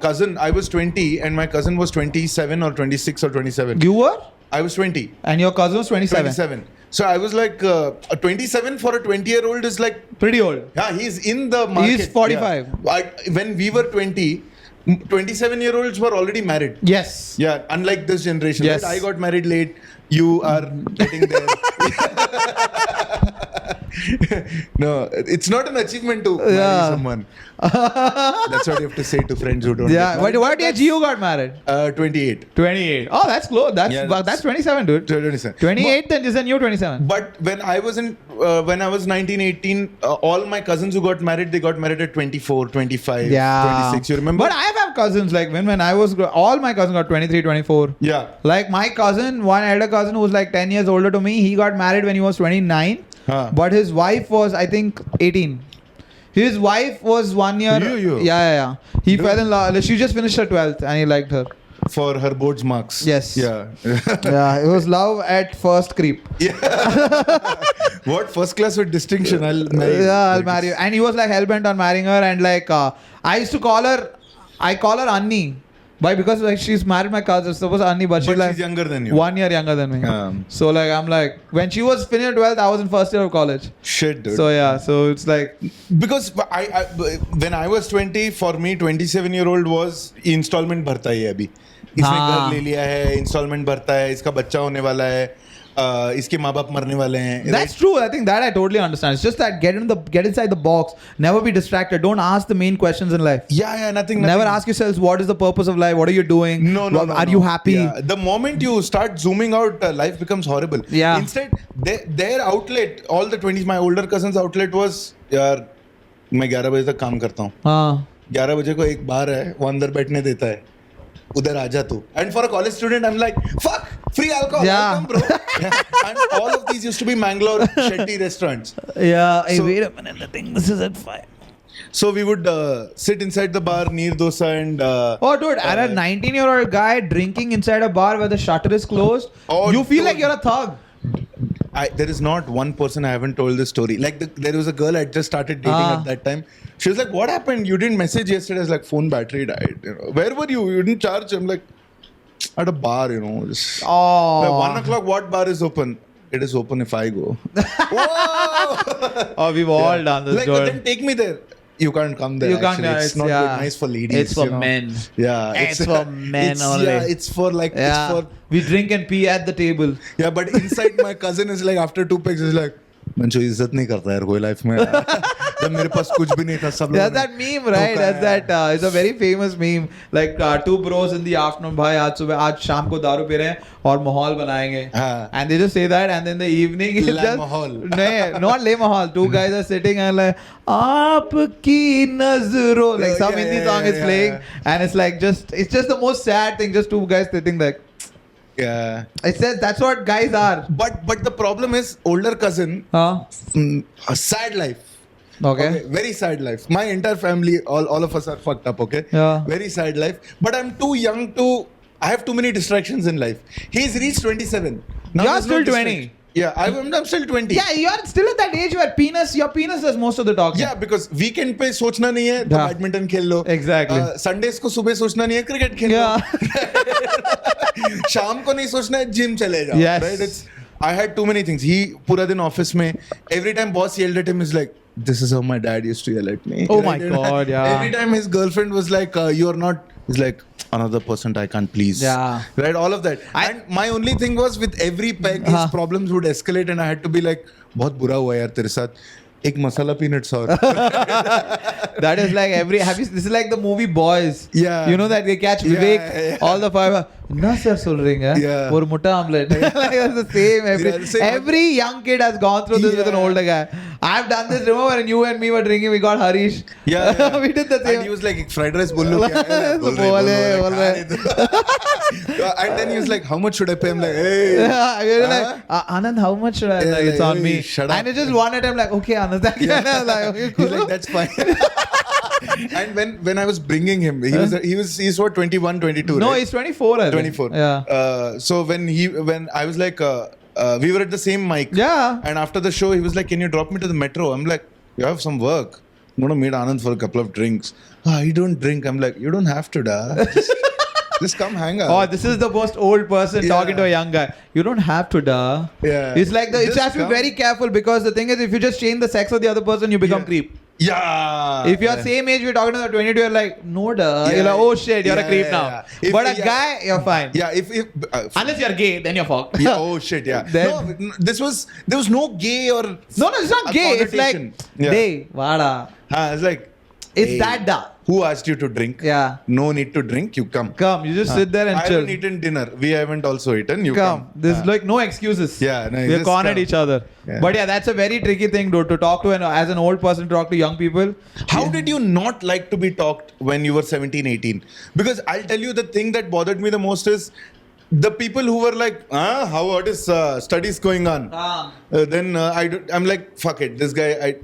cousin, I was 20 and my cousin was 27 or 26 or 27. You were? I was 20. And your cousin was 27? 27. So I was like, a 27 for a 20-year-old is like... pretty old. Yeah, he's in the market. He's 45. When we were 20, 27-year-olds were already married. Yes. Yeah, unlike this generation. Yes. Right? I got married late. You are getting there. No, it's not an achievement to marry someone. That's what you have to say to friends who don't. Yeah, but what age you got married? 28. 28. Oh, that's close. That's 27, dude. 27. 28 then is a new 27. But when I was 19, 18, all my cousins who got married, they got married at 24, 25, 26. You remember? But I have cousins like when I was all my cousins got 23, 24. Yeah. Like my cousin, one elder cousin who was like 10 years older to me, he got married when he was 29. But his wife was, I think, 18. His wife was 1 year. Yeah. He fell in love. She just finished her 12th and he liked her. For her board's marks. Yes. Yeah. It was love at first creep. Yeah. What? First class with distinction. I'll marry you. I'll marry you. And he was like hell-bent on marrying her. And like, I used to call her Anni. Why? Because like she's married my cousin, suppose Anni, but she's like younger than you. 1 year younger than me. So like I'm like when she was finishing 12th, I was in first year of college. Shit, dude. So yeah, so it's like because I when I was 20, for me 27-year-old was installment भरता ही है अभी. इसने घर ले लिया है, installment भरता है, इसका बच्चा होने वाला है. इसके माँ बाप मरने वाले हैं. That's true. I think that I totally understand. It's just that get inside the box. Never be distracted. Don't ask the main questions in life. Yeah, nothing. Never ask yourselves what is the purpose of life. What are you doing? No. Are you happy? Yeah. The moment you start zooming out, life becomes horrible. Yeah. Instead, their outlet, all the 20s, my older cousin's outlet was, मैं 11 बजे तक काम करता हूँ. 11 बजे को एक बार है, वो अंदर बैठने देता है. उधर आ जा तू. And for a college student, I'm like, fuck, free alcohol, welcome, bro. And all of these used to be Mangalore Shetty restaurants. Yeah. Hey, So- wait a minute. I think this is at 5. So we would sit inside the bar near dosa and. Oh, dude, and a 19-year-old guy drinking inside a bar where the shutter is closed, Oh, you feel like dude. you're a thug. There is not one person I haven't told this story. Like there was a girl I just started dating at that time. She was like, "What happened? You didn't message yesterday." I was like, "Phone battery died. You know, where were you? You didn't charge." I'm like, "At a bar, you know." Just, Oh. Like, 1:00. What bar is open? It is open if I go. Whoa! Oh, we've all done this, Like, but Jordan. then take me there. You can't come there. You can't actually. go, It's not good, nice for ladies. It's for you know? men. Yeah, It's for men it's, only. Yeah, it's for like. Yeah. It's for, We drink and pee at the table. yeah, but inside my cousin is like after 2 pegs is like, मंचो इज्जत नहीं करता यार कोई life में. जब मेरे पास कुछ भी नहीं था सब लोग. That's that meme, right? That's that. It's a very famous meme. Like two bros in the afternoon. भाई आज शाम को दारू पी रहे हैं और माहौल बनाएंगे. हाँ. And they just say that, and then the evening is La just माहौल. no, not le mahal. Two guys are sitting and like आपकी नजरों, like some Yeah, Hindi yeah, song is yeah, playing, yeah. and it's like it's just the most sad thing. Just two guys sitting like. Yeah. It says that's what guys are. But the problem is older cousin, a sad life. Okay. Very sad life. My entire family, all of us are fucked up. Okay. Yeah. Very sad life. But I'm too young to. I have too many distractions in life. He's reached 27. Now You're there's still 20. distraction. Yeah, I'm still 20. Yeah, you're still at that age where your penis does most of the talking. Yeah, because weekend पे सोचना नहीं है तो हाँ. Badminton खेल लो. Exactly. Sundays को सुबह सोचना नहीं है क्रिकेट खेल लो. Yeah. शाम को नहीं सोचना है जिम चले जाओ. Yes. Right? I had too many things. He पूरा दिन ऑफिस में every time boss yelled at him is like, this is how my dad used to yell at me. Oh my Right? God, yeah. Every time his girlfriend was like, you are not. He's like, another person I can't please. Yeah. Right. All of that. And my only thing was with every peg, his problems would escalate, and I had to be like, बहुत बुरा हुआ यार तेरे साथ. एक मसाला peanuts और. That is like this is like the movie Boys. Yeah. You know that they catch Yeah, Vivek, yeah. all the five. Na sir solringa. Yeah. Or mutta omelette. Like that's the same. Yeah, the same. Every young kid has gone through this with an Yeah. older guy. I've done this. Remember when you and me were drinking? We got Harish. Yeah. We did the same. And he was like, fried rice बोल लो क्या है? बोल रहे. And then he was like, how much should I pay? I'm like, hey. Yeah, we were like, Anand, how much should I? Yeah, Like, it's like, on me. hey, shut up. And it's just one at a time, like, okay, Anand, thank you. And I was like, okay, cool. He's like, that's fine. And when I was bringing him, he's what 21, 22. No, right? he's 24. I think. 24. Yeah. So when I was like, we were at the same mic. Yeah. And after the show, he was like, can you drop me to the metro? I'm like, you have some work. I'm gonna meet Anand for a couple of drinks. I don't drink. I'm like, you don't have to, da. Just come hang out. Oh, this is the most old person Yeah. talking to a young guy. You don't have to, duh. Yeah. It's like you Just have to be come. very careful because the thing is, if you just change the sex of the other person, you become Yeah. creep. Yeah. If you're Yeah. same age, you're talking to the 22, you're like, no, duh. Yeah. You're like, oh shit, you're a Yeah, creep yeah, now. yeah. If- But a yeah. guy, you're fine. Yeah. If Unless you're gay, then you're fucked. yeah. Oh shit. Yeah. Then- No. There was no gay or. No, it's not a gay. It's like, connotation. Yeah. day, vada. It's like. It's hey, that da. Who asked you to drink? Yeah. No need to drink. You come. Come, you just sit there and I chill. haven't eaten dinner. We haven't also eaten. You Come. There's like no excuses. Yeah, no, We're just con at come. each other. Yeah. But yeah, that's a very tricky thing, dude, to talk to as an old person, to talk to young people. How did you not like to be talked when you were 17, 18? Because I'll tell you the thing that bothered me the most is the people who were like, what is studies going on? I'm like, fuck it. This guy,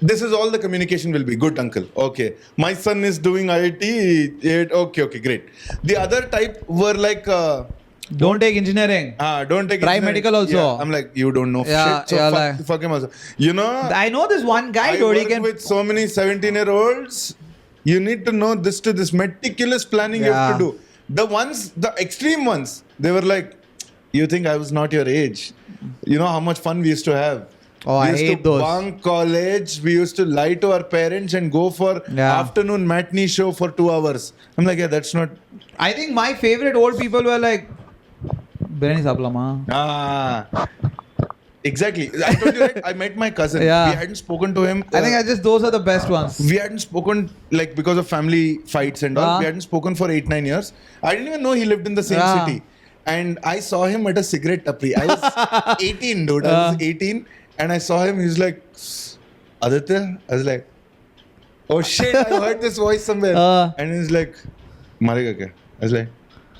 this is all the communication will be. Good, uncle. Okay. My son is doing IIT. Okay, great. The other type were like... Don't take engineering. don't take Try engineering. medical also. Yeah, I'm like, you don't know Yeah, shit. So yeah, fuck, like- fuck him also. You know, I know this one guy, I dude. He work can. with so many 17-year-olds. You need to know this to this meticulous planning you have to Yeah. do. The extreme ones, they were like, you think I was not your age? You know how much fun we used to have. Oh, we I used hate to those. bunk college. We used to lie to our parents and go for Yeah. afternoon matinee show for 2 hours. I'm like, yeah, that's not. I think my favorite old people were like, Biryani saplama. Exactly. I told you, right? I met my cousin. Yeah. We hadn't spoken to him. I think those are the best ones. We hadn't spoken like because of family fights and all. Ah. We hadn't spoken for 8-9 years. I didn't even know he lived in the same Yeah. city. And I saw him at a cigarette tapri. I was 18, dude. I was 18, and I saw him. He's like, Aditya. I was like, oh shit, I heard this voice somewhere. And he's like, Marega kya? I was like,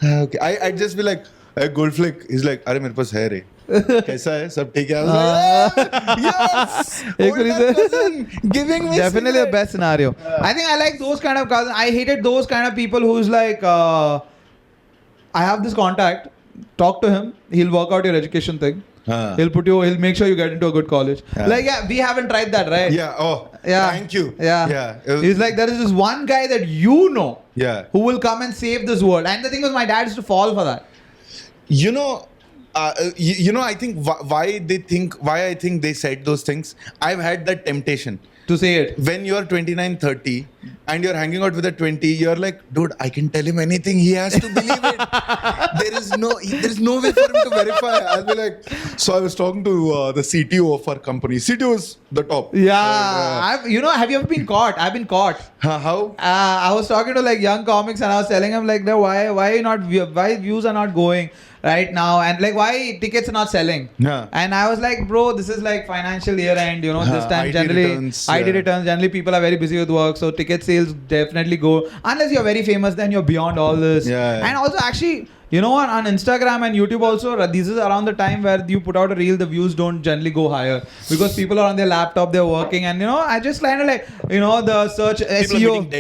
okay. I'd just be like, hey, gold flick. He's like, अरे मेरे पास है रे. कैसा है? सब ठीक है? I was like, yes! Older cousin giving me definitely the best scenario. I think I like those kind of cousins. I hated those kind of people who's like, I have this contact. Talk to him. He'll work out your education thing. He'll make sure you get into a good college. Like, yeah, we haven't tried that, right? Yeah. Oh, yeah. Thank you. Yeah. He's like, there is this one guy that you know who will come and save this world. And the thing was, my dad used to fall for that. You know, I think why I think they said those things. I've had that temptation to say it. When you're 29, 30 and you're hanging out with a 20, you're like, dude, I can tell him anything. He has to believe it. There is no way for him to verify. I'll be like, so I was talking to the CTO of our company. CTO is the top. Yeah. Have you ever been caught? I've been caught. How? I was talking to like young comics and I was telling him like, why views are not going right now, and like why tickets are not selling. And I was like, bro, this is like financial year end, this time IT returns, generally people are very busy with work, so ticket sales definitely go, unless you're very famous, then you're beyond all this. And also actually, on Instagram and YouTube also, this is around the time where you put out a reel, the views don't generally go higher because people are on their laptop, they're working, and I just kind of like, the search SEO.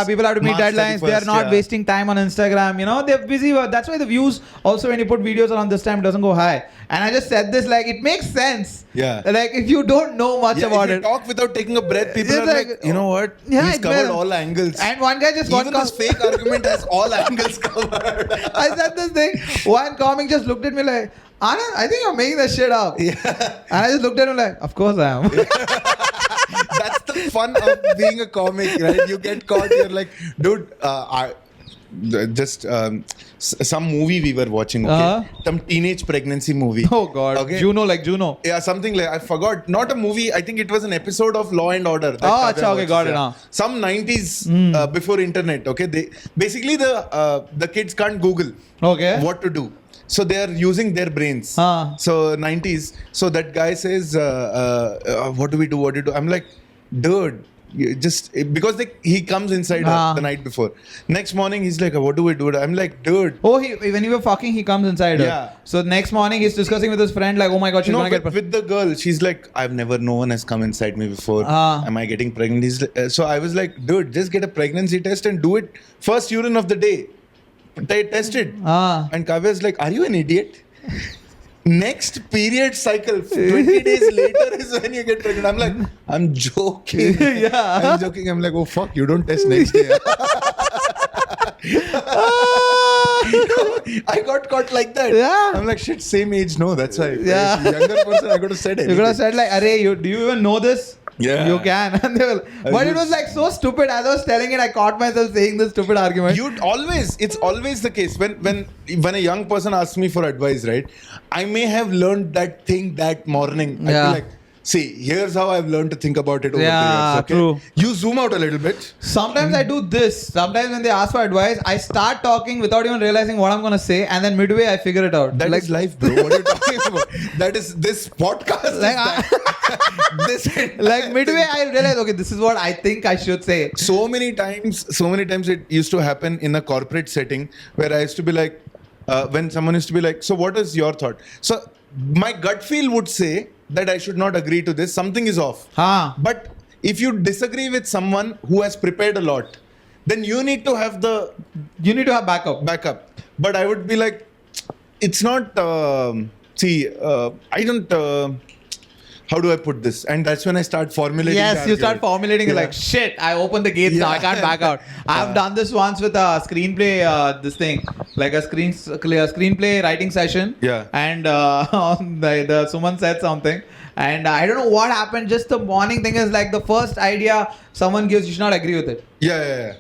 People have to meet deadlines. They are not wasting time on Instagram. They're busy. That's why the views also when you put videos around this time, it doesn't go high. And I just said this like it makes sense. Like if you don't know much about it, talk without taking a breath. People are like, you know what? He's covered all angles. And one guy just even this fake argument has all angles covered. I said this thing. One comic just looked at me like, Anand, I think you're making that shit up. And I just looked at him like, of course I am. That's the fun of being a comic, right? You get caught, you're like, dude, some movie we were watching, some teenage pregnancy movie. Oh god, okay? Juno. Yeah, something like, I forgot. Not a movie, I think it was an episode of Law and Order. Okay, got it. Some 90s before internet, okay? Basically the kids can't Google what to do. So they are using their brains. So 90s. So that guy says, what do we do? I'm like, dude, because he comes inside the night before. Next morning he's like, what do we do? I'm like, dude. When you were fucking, he comes inside her. So next morning he's discussing with his friend like, oh my god, she's gonna get with the girl. She's like, no one has come inside me before. Am I getting pregnant? So I was like, dude, just get a pregnancy test and do it first urine of the day. They tested. And Kavya's like, are you an idiot? Next period cycle, 20 days later is when you get pregnant. I'm like, I'm joking. I'm joking. I'm like, oh fuck, you don't test next day. I got caught like that. I'm like, shit, same age. No, that's why. Younger person, I could have said anything. You could have said like, do you even know this? You can. And but it was like so stupid. As I was telling it, I caught myself saying this stupid argument. It's always the case. When a young person asks me for advice, right? I may have learned that thing that morning. I'd be like, see, here's how I've learned to think about it over the years. Okay? True. You zoom out a little bit. Sometimes I do this. Sometimes when they ask for advice, I start talking without even realizing what I'm going to say. And then midway, I figure it out. That is life, bro. What are you talking about? That is this podcast. Midway, I realize, okay, this is what I think I should say. So many times it used to happen in a corporate setting where I used to be like, when someone used to be like, so what is your thought? So my gut feel would say that I should not agree to this. Something is off. But if you disagree with someone who has prepared a lot, then you need to have backup. But I would be like, it's not. I don't. How do I put this? And that's when I start formulating. Yes, you start formulating like, shit, I opened the gates now, I can't back out. I've done this once with a screenplay, this thing, like a screenplay writing session. And the Suman said something. And I don't know what happened. Just the morning thing is like the first idea someone gives, you should not agree with it.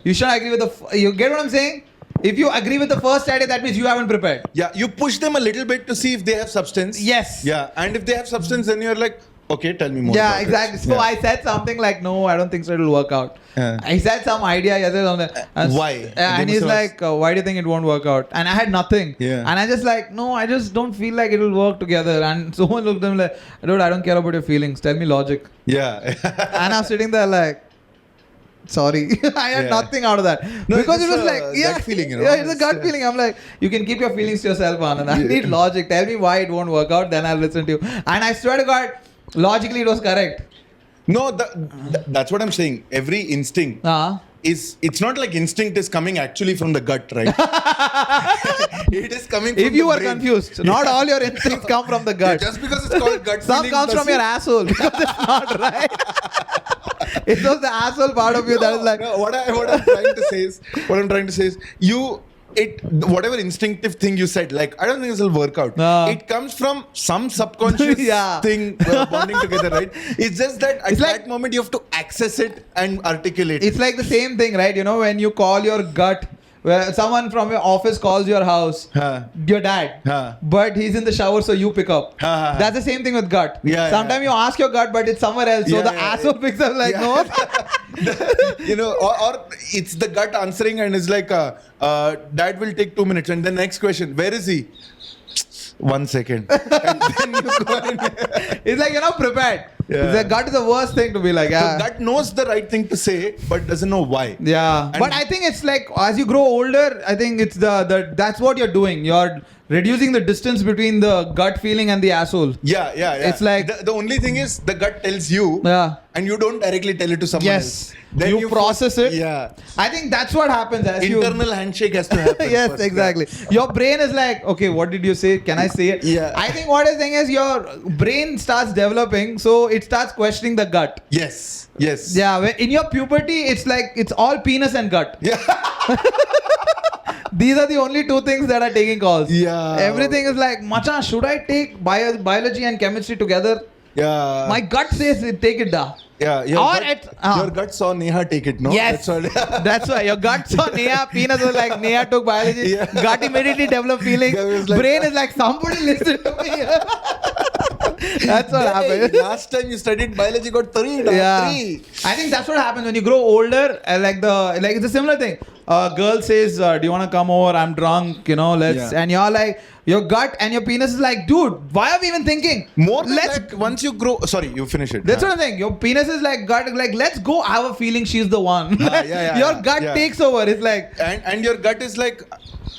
You should not agree with you get what I'm saying? If you agree with the first idea, that means you haven't prepared. You push them a little bit to see if they have substance. Yes. And if they have substance, then you're like, okay, tell me more. Exactly. So I said something like, no, I don't think so, it'll work out. I said some idea yesterday. Why? And he's like, why do you think it won't work out? And I had nothing. And I just like, no, I just don't feel like it'll work together. And someone looked at him like, dude, I don't care about your feelings. Tell me logic. And I'm sitting there like, sorry. I had nothing out of that. No, because it was it's like, a gut feeling, you know. Yeah, it's a gut feeling. I'm like, you can keep your feelings to yourself, Anand. I need logic. Tell me why it won't work out, then I'll listen to you. And I swear to God, logically it was correct. No, that's what I'm saying. Every instinct it's not like instinct is coming actually from the gut, right? It is coming from if you the are brain. confused, not all your instincts come from the gut. Just because it's called gut Some feeling comes from your asshole because it's not right. It was the asshole part of you that is like. No, what I'm trying to say is whatever instinctive thing you said, like, I don't think this will work out. It comes from some subconscious thing bonding together, right? It's just that at that moment you have to access it and articulate. It's like the same thing, right? You know, when you call your gut, where someone from your office calls your house, your dad, but he's in the shower, so you pick up. That's the same thing with gut. Sometimes you ask your gut, but it's somewhere else, so the asshole picks up like, no. You know, or it's the gut answering and it's like, dad will take 2 minutes, and the next question, where is he? 1 second. And then you go and it's like you're not prepared. The gut is the worst thing to be like. So gut knows the right thing to say, but doesn't know why. Yeah. But I think it's like as you grow older, I think it's that's what you're doing. You're reducing the distance between the gut feeling and the asshole. Yeah. It's like the only thing is the gut tells you, and you don't directly tell it to someone else. Then you process it. Yeah. I think that's what happens as internal handshake has to happen. Yes, first, exactly. Your brain is like, okay, what did you say? Can I say it? Yeah. I think what is thing is your brain starts developing, so it starts questioning the gut. Yes. Yeah. In your puberty, it's like it's all penis and gut. Yeah. These are the only two things that are taking calls. Yeah. Everything is like, Macha, should I take biology and chemistry together? Yeah. My gut says take it down. Yeah. Your gut saw Neha take it, no? Yes. That's why. Your gut saw Neha. Penis was like, Neha took biology. Yeah. Gut immediately developed feelings. Brain is like, somebody listen to me. That's what happened. Last time you studied biology, got 3. Yeah. 3. I think that's what happens when you grow older. It's a similar thing. A girl says, do you want to come over? I'm drunk, you know, let's. And you're like, your gut and your penis is like, dude, why are we even thinking? More than that, once you grow. Sorry, you finish it. That's what I'm saying. Your penis is like, gut, like, let's go. I have a feeling she's the one. Your gut takes over. It's like. And your gut is like,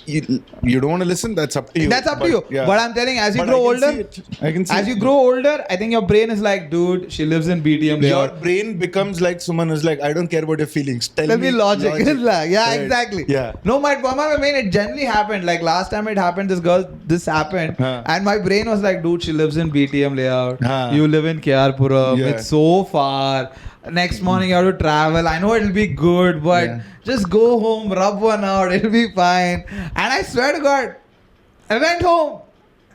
you don't want to listen, that's up to you. That's up to you. Yeah. But I'm telling, as you grow older, as you grow older, I think your brain is like, dude, she lives in BTM layout. Your brain becomes like someone who's like, I don't care about your feelings. Tell me logic. It's like, right. Exactly. Yeah. No, my brain, it generally happened. Like last time it happened, this happened. And my brain was like, dude, she lives in BTM layout. You live in Kyarpuram. It's so far. Next morning you have to travel. I know it'll be good, but just go home, rub one out, it'll be fine. And I swear to God, I went home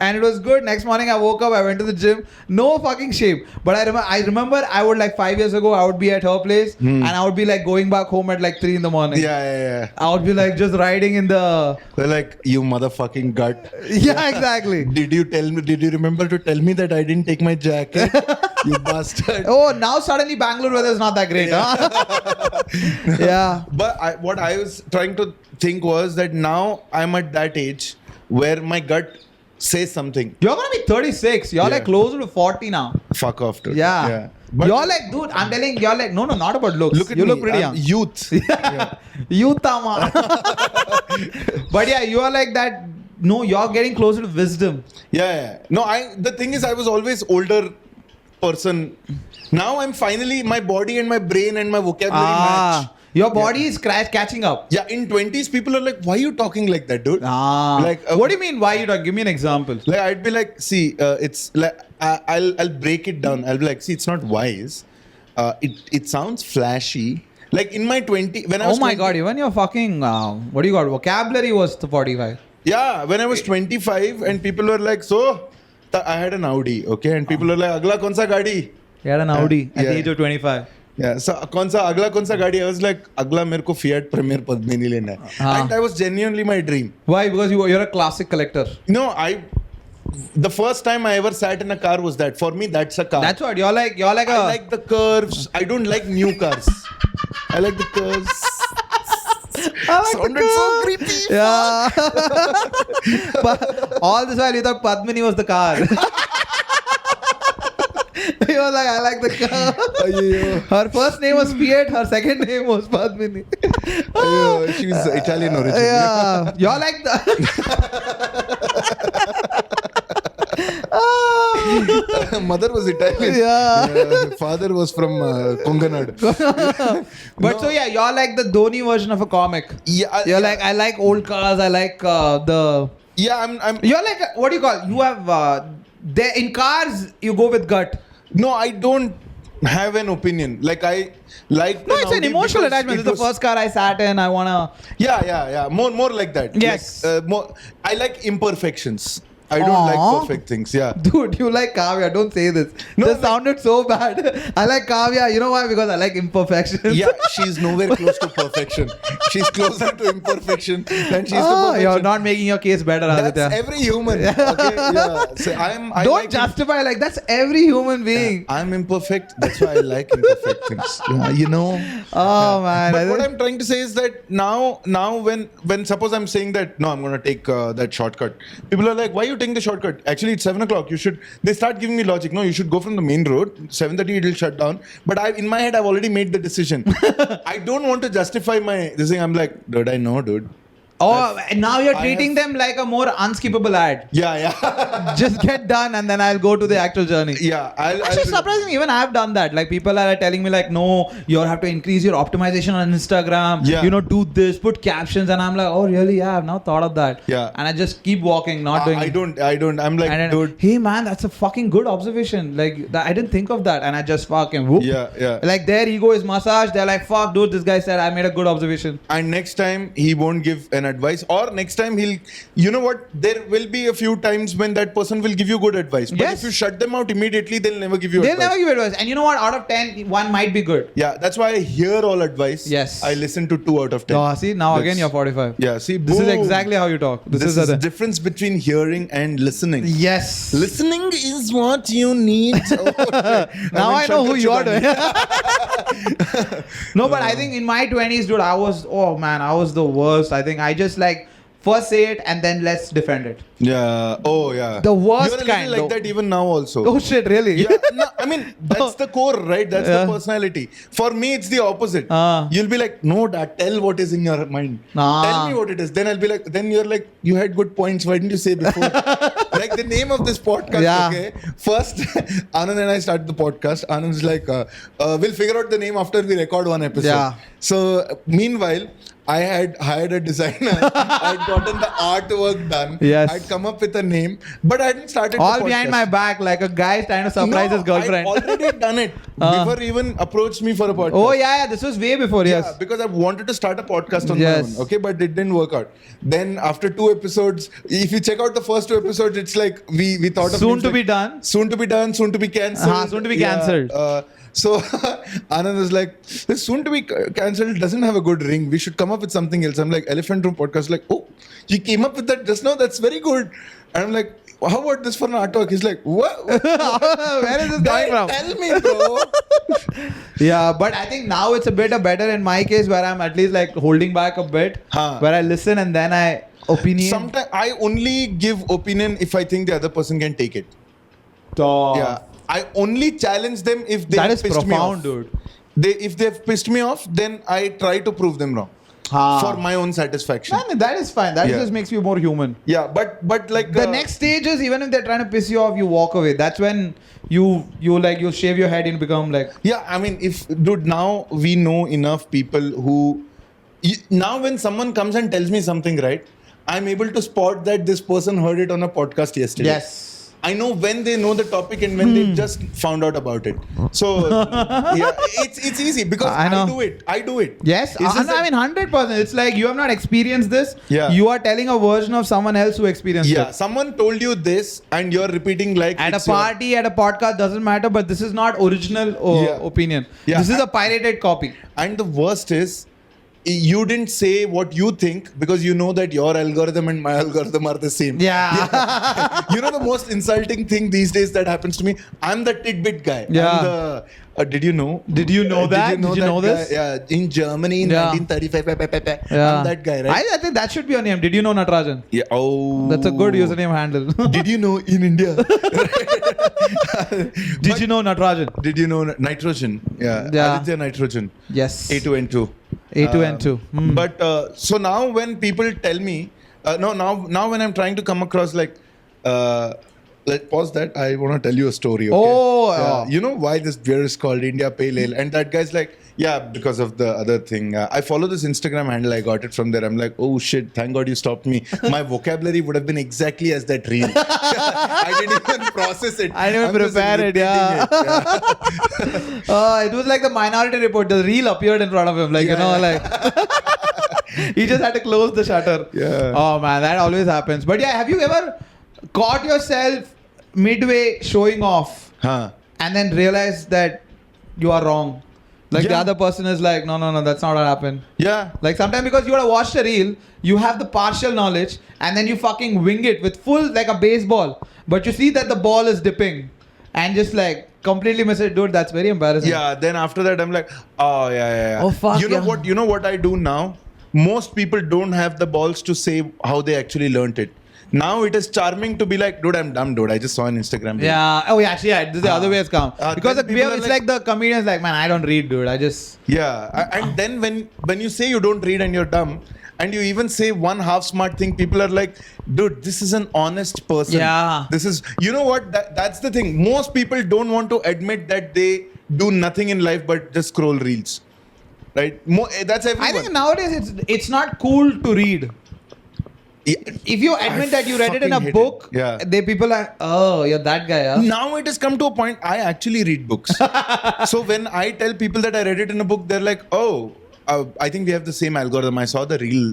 and it was good. Next morning I woke up, I went to the gym, no fucking shame. But I remember I would like 5 years ago, I would be at her place and I would be like going back home at like 3 in the morning. Yeah. I would be like just riding in the... They're like, you motherfucking gut. Yeah, exactly. Did you remember to tell me that I didn't take my jacket? You bastard. Oh, now suddenly Bangalore weather is not that great, huh? Yeah. But what I was trying to think was that now I'm at that age where my gut says something. You're gonna be 36. You're like closer to 40 now. Fuck off, dude. Yeah. But you're like, dude, I'm telling you're like, no, not about looks. Look at you me. Look pretty young. Youth. Youth, ama. But yeah, you are like that. No, you're getting closer to wisdom. Yeah. No, the thing is, I was always older person. Now I'm finally, my body and my brain and my vocabulary match. Your body is catching up. Yeah, in 20s, people are like, why are you talking like that, dude? Like, what do you mean, why you talk? Give me an example. Like, I'd be like, see, it's like, I'll break it down. I'll be like, see, it's not wise. It sounds flashy. Like in my 20, when I was 20, God, even your fucking, what do you got? Vocabulary was 45. Yeah, when I was 25 and people were like, so, I had an Audi, okay? And people were like, agla kaun sa gaadi? You had an Audi at the age of 25. Yeah, so agla kaun sa gaadi? I was like, agla mere ko Fiat Premier Padmini lena hai. And that was genuinely my dream. Why? Because you're a classic collector. No, the first time I ever sat in a car was that. For me, that's a car. That's what you're like. I like the curves. I don't like new cars. I like the curves. Sounded so creepy. Yeah. But all this while you thought Padmini was the car. was like, I like the cow. Her first name was Piet, her second name was Padmini. She's Italian origin. Yeah. You're like Mother was Italian. Yeah. Father was from Konganad. But so yeah, you're like the Dhoni version of a comic. Yeah. You're like, I like old cars. I like the. Yeah, I'm. You're like, what do you call? You have in cars. You go with gut. No, I don't have an opinion. Like I like. No, it's an emotional attachment. This is the first car I sat in. I wanna. Yeah. More like that. Yes. Like, more. I like imperfections. I don't like perfect things. Yeah. Dude, you like Kavya. Don't say this. No, This sounded so bad. I like Kavya. You know why? Because I like imperfections. Yeah, she's nowhere close to perfection. She's closer to imperfection than she's to perfection. You're not making your case better, That's Aditya. every human. Okay? Yeah. So I Don't like justify like that's every human being. I'm imperfect. That's why I like imperfect things. Yeah, you know. Oh man. But what I'm trying to say is that now when suppose I'm saying that no, I'm gonna take that shortcut. People are like, why are you taking the shortcut? Actually, it's 7:00. You should. They start giving me logic. No, you should go from the main road. 7:30 it'll shut down. But in my head, I've already made the decision. I don't want to justify this thing. I'm like, dude, I know, dude. Oh, and now you're treating them like a more unskippable ad. Yeah. Just get done and then I'll go to the actual journey. Yeah. Actually, surprisingly, even I've done that. Like, people are telling me like, no, you have to increase your optimization on Instagram. Yeah. You know, do this, put captions. And I'm like, oh, really? Yeah, I've now thought of that. Yeah. And I just keep walking, not doing I don't. I'm like, then, dude. hey, man, that's a fucking good observation. Like, I didn't think of that. And I just fucking whoop. Yeah. Like, their ego is massaged. They're like, fuck, dude, this guy said I made a good observation. And next time, he won't give an advice. Or next time, you know what? There will be a few times when that person will give you good advice. But Yes. if you shut them out immediately, they'll never give you They'll advice. never give advice. And you know what? Out of 10, one might be good. Yeah, that's why I hear all advice. Yes. I listen to 2 out of 10. Oh, see, now again, That's- you're 45. Yeah, see, This is boom. exactly how you talk. This is the the difference between hearing and listening. Yes. Listening is what you need. Now I know who you are doing. No, but I think in my 20s, dude, I was the worst. I think I just like first say it and then let's defend it. Yeah. Oh, yeah. The worst You're a kind, little like though. that even now also. Oh shit, really? Yeah, no, I mean, that's the core, right? That's Yeah. the personality. For me, it's the opposite. You'll be like, no, Dad, tell what is in your mind. Tell me what it is. Then I'll be like, then you're like, you had good points. Why didn't you say before? Like the name of this podcast, Yeah. okay? First, Anand and I started the podcast. Anand's like, we'll figure out the name after we record one episode. Yeah. So, meanwhile, I had hired a designer. I'd gotten the artwork done. Yes. I'd come up with a name, but I hadn't started All the behind podcast. my back, like a guy trying to surprise his girlfriend. I'd already done it before even approached me for a podcast. Oh yeah, this was way before. Yeah, Yes. because I wanted to start a podcast on Yes. my own. Okay, but it didn't work out. Then after 2 episodes, if you check out the first 2 episodes, it's like we thought of Soon names to like, be done. soon to be done, soon to be cancelled. Soon to be cancelled. So Anand was like, this soon to be cancelled doesn't have a good ring. We should come up with something else. I'm like, Elephant Room Podcast. Like, oh, you came up with that just now. That's very good. And I'm like, how about this for an artwork? He's like, what? Where is this coming from? Tell me, bro. Yeah, but I think now it's a bit better in my case where I'm at least like holding back a bit, where I listen and then I opinion. Sometimes I only give opinion if I think the other person can take it. Yeah. I only challenge them if they That have is pissed me off. profound, dude. If they've pissed me off, then I try to prove them wrong for my own satisfaction. No, that is fine. That Yeah. just makes you more human. Yeah, but like The next stage is even if they're trying to piss you off, you walk away. That's when you shave your head and become like. Yeah, I mean, now we know enough people who now when someone comes and tells me something, right, I'm able to spot that this person heard it on a podcast yesterday. Yes. I know when they know the topic and when they just found out about it. So yeah, it's easy because I know. I do it. Yes, It's just I mean 100%. It's like you have not experienced this. Yeah. You are telling a version of someone else who experienced Yeah, it. someone told you this and you're repeating like At a it's your- party, at a podcast, doesn't matter. But this is not original Yeah. opinion. Yeah. This is a pirated copy. And the worst is, you didn't say what you think because you know that your algorithm and my algorithm are the same. Yeah. You know the most insulting thing these days that happens to me? I'm the tidbit guy. Yeah. I'm the, did you know? Did you know that? Did you know this? Guy? Yeah. In Germany in 1935. Yeah. I'm that guy, right? I think that should be your name. Did you know Natarajan? Yeah. Oh. That's a good username handle. Did you know in India? Did you know Natarajan? Did you know nitrogen? Yeah. Aditya nitrogen. Yes. A2N2. A2N2. But so now when people tell me, now when I'm trying to come across like, let's pause that. I want to tell you a story. Okay? Oh. You know why this beer is called India Pale Ale? And that guy's like, yeah, because of the other thing. I follow this Instagram handle. I got it from there. I'm like, oh shit, thank God you stopped me. My vocabulary would have been exactly as that reel. I didn't even process it. I didn't prepare it, yeah. It was like the Minority Report. The reel appeared in front of him. Like, he just had to close the shutter. Yeah. Oh man, that always happens. But yeah, have you ever caught yourself midway showing off and then realized that you are wrong? Like the other person is like, no, that's not what happened. Yeah. Like sometimes because you would have watched a reel, you have the partial knowledge and then you fucking wing it with full, like a baseball. But you see that the ball is dipping and just like completely miss it. Dude, that's very embarrassing. Yeah. Then after that, I'm like, oh, yeah. Oh, fuck. You know what I do now? Most people don't have the balls to say how they actually learnt it. Now it is charming to be like, dude, I'm dumb, dude. I just saw an Instagram video. Yeah. Oh, yeah. Actually, this is the other way it's come. Because it's like the comedian's like, man, I don't read, dude. I just... Yeah. And then when you say you don't read and you're dumb, and you even say one half smart thing, people are like, dude, this is an honest person. Yeah. This is... You know what? That's the thing. Most people don't want to admit that they do nothing in life but just scroll reels. Right? That's everyone. I think nowadays it's not cool to read. If you admit that you read it in a book, people are, oh, you're that guy. Huh? Now it has come to a point, I actually read books. So when I tell people that I read it in a book, they're like, oh, I think we have the same algorithm. I saw the reel.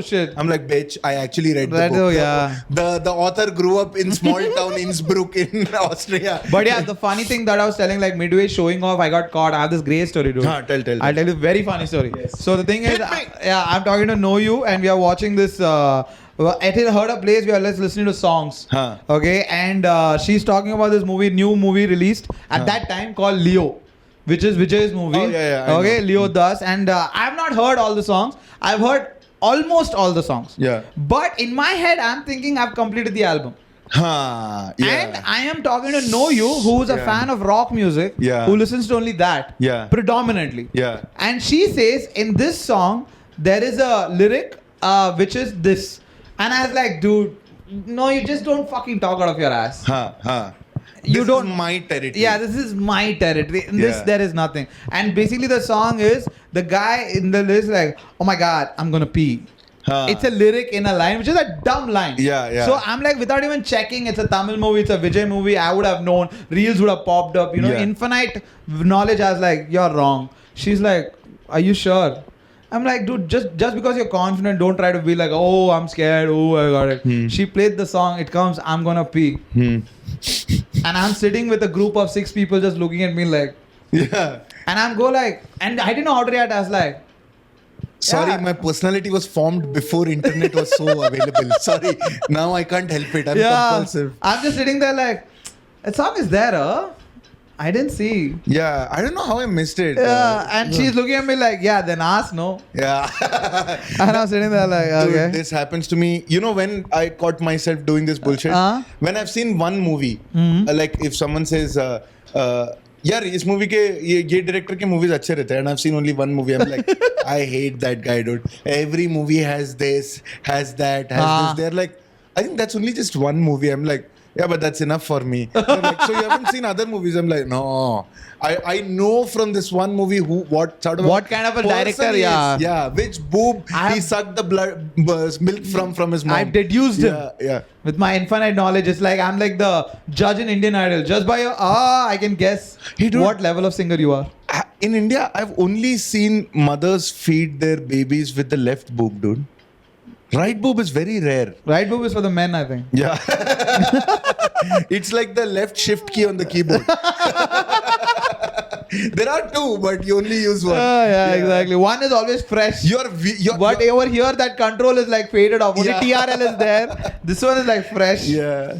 Shit. I'm like, bitch, I actually read the book. Oh, yeah. The author grew up in small town Innsbruck in Austria. But yeah, the funny thing that I was telling, like midway showing off, I got caught. I have this great story, dude. Tell. I'll tell you a very funny story. Yes. So the thing is, I'm talking to Know You and we are watching this... at her place, we are listening to songs. Okay, and she's talking about this new movie released at that time called Leo, which is Vijay's movie. Oh, yeah, okay, Leo Das, and I've not heard all the songs. I've heard almost all the songs. Yeah. But in my head, I'm thinking I've completed the album. Yeah. And I am talking to Know You, who's a fan of rock music, who listens to only that, predominantly. Yeah. And she says in this song there is a lyric which is this. And I was like, dude, no, you just don't fucking talk out of your ass. This is my territory. Yeah, this is my territory. In this, there is nothing. And basically the song is, the guy in the list like, oh my God, I'm gonna pee. It's a lyric in a line, which is a dumb line. Yeah. So I'm like, without even checking, it's a Tamil movie, it's a Vijay movie, I would have known. Reels would have popped up. Infinite knowledge. I was like, you're wrong. She's like, are you sure? I'm like, dude, just because you're confident, don't try to be like, oh, I'm scared. Oh, I got it. She played the song. It comes, I'm gonna pee. And I'm sitting with a group of 6 people just looking at me like, yeah. And I'm and I didn't know how to react. I was like, sorry, my personality was formed before internet was so available. Sorry, now I can't help it. I'm compulsive. I'm just sitting there like, that song is there, huh? I didn't see. Yeah, I don't know how I missed it. And she's looking at me like, yeah, then ask, no? Yeah. And I'm sitting there like, okay. Dude, this happens to me. You know when I caught myself doing this bullshit? When I've seen one movie, like if someone says, यार इस movie के ये director के movies अच्छे रहते हैं, and I've seen only one movie. I'm like, I hate that guy, dude. Every movie has this, has that, has this. They're like, I think that's only just one movie. I'm like, yeah, but that's enough for me. They're like, so you haven't seen other movies? I'm like, no. I know from this one movie what kind of a director, yeah, which boob he sucked the blood milk from his mom. I've deduced him. Yeah. With my infinite knowledge, it's like I'm like the judge in Indian Idol. Just by your I can guess what level of singer you are. In India, I've only seen mothers feed their babies with the left boob, dude. Right boob is very rare. Right boob is for the men, I think. Yeah. It's like the left shift key on the keyboard. There are two, but you only use one. Yeah, exactly. One is always fresh. But over here, that control is like faded off. Only TRL is there. This one is like fresh. Yeah.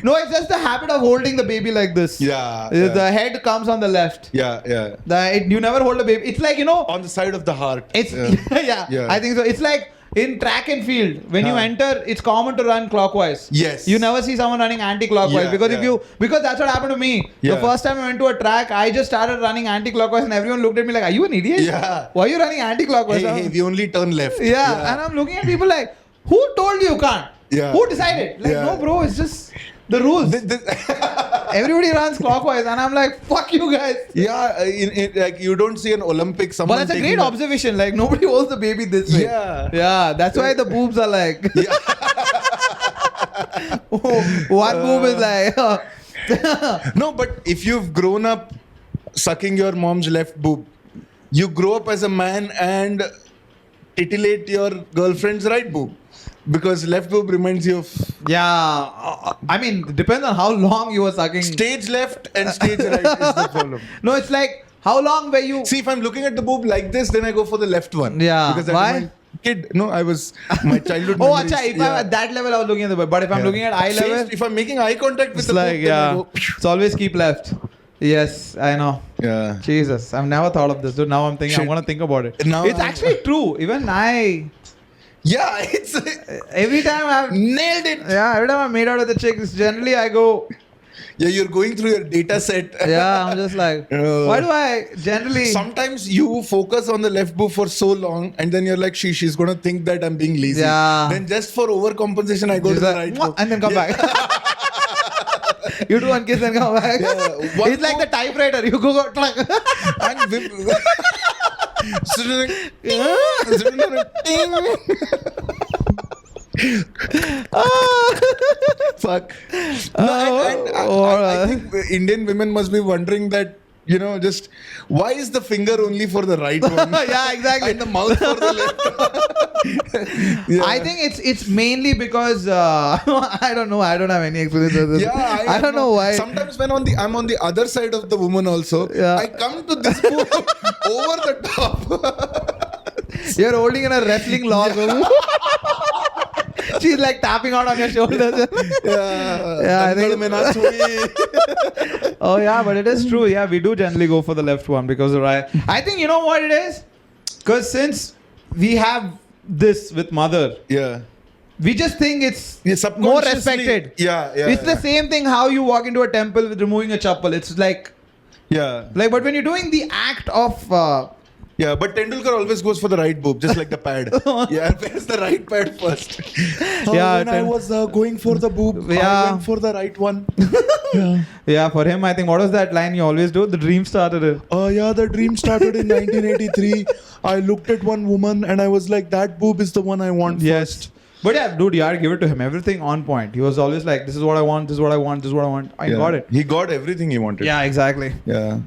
No, it's just the habit of holding the baby like this. The head comes on the left. You never hold a baby. It's like, on the side of the heart. It's I think so. It's like in track and field, when you enter, it's common to run clockwise. Yes. You never see someone running anti-clockwise because that's what happened to me. The first time I went to a track, I just started running anti-clockwise and everyone looked at me like, "Are you an idiot? Why are you running anti-clockwise?" Hey, we only turn left. And I'm looking at people like, who told you can't? Who decided? Like, no, bro, it's just the rules. Everybody runs clockwise, and I'm like, fuck you guys. Like you don't see an Olympic. But that's a great observation. Like, nobody holds the baby this way. That's why the boobs are like. One boob is like. No, but if you've grown up sucking your mom's left boob, you grow up as a man and titillate your girlfriend's right boob. Because left boob reminds you of... I mean, it depends on how long you were sucking. Stage left and stage right is the problem. No, it's like, how long were you... See, if I'm looking at the boob like this, then I go for the left one. Because why? Kid. No, I was... My childhood memories. If I'm at that level, I was looking at the boob. But if I'm looking at eye level... If I'm making eye contact with the boob, then I go... It's always keep left. Yes, I know. Jesus, I've never thought of this. Dude, now I'm thinking, I'm going to think about it. It's actually true. Even I... it's every time I've nailed it. Every time I'm made out of the chicks, generally I go. You're going through your data set. I'm just like, why do I generally? Sometimes you focus on the left boob for so long, and then you're like, she's gonna think that I'm being lazy. Then just for overcompensation, I go to the right boob. And then come back. You do one kiss and come back. It's like the typewriter. You go and fuck. I think Indian women must be wondering that, just why is the finger only for the right one? Exactly. And the mouth for the left. I think it's mainly because I don't know. I don't have any experience with this. I don't know why. Sometimes when I'm on the other side of the woman also, I come to this boob over the top. You're holding in a wrestling log. She's like tapping out on your shoulders. I think. But it is true. We do generally go for the left one because I think you know what it is? Because since we have this with mother, we just think it's more respected. It's the same thing how you walk into a temple with removing a chappal. It's like, but when you're doing the act of. But Tendulkar always goes for the right boob, just like the pad. Where's the right pad first? When I was going for the boob, I went for the right one. For him, I think, what was that line you always do? The dream started in. The dream started in 1983. I looked at one woman and I was like, that boob is the one I want first. But dude, give it to him. Everything on point. He was always like, this is what I want, this is what I want, this is what I want. I got it. He got everything he wanted. Exactly. But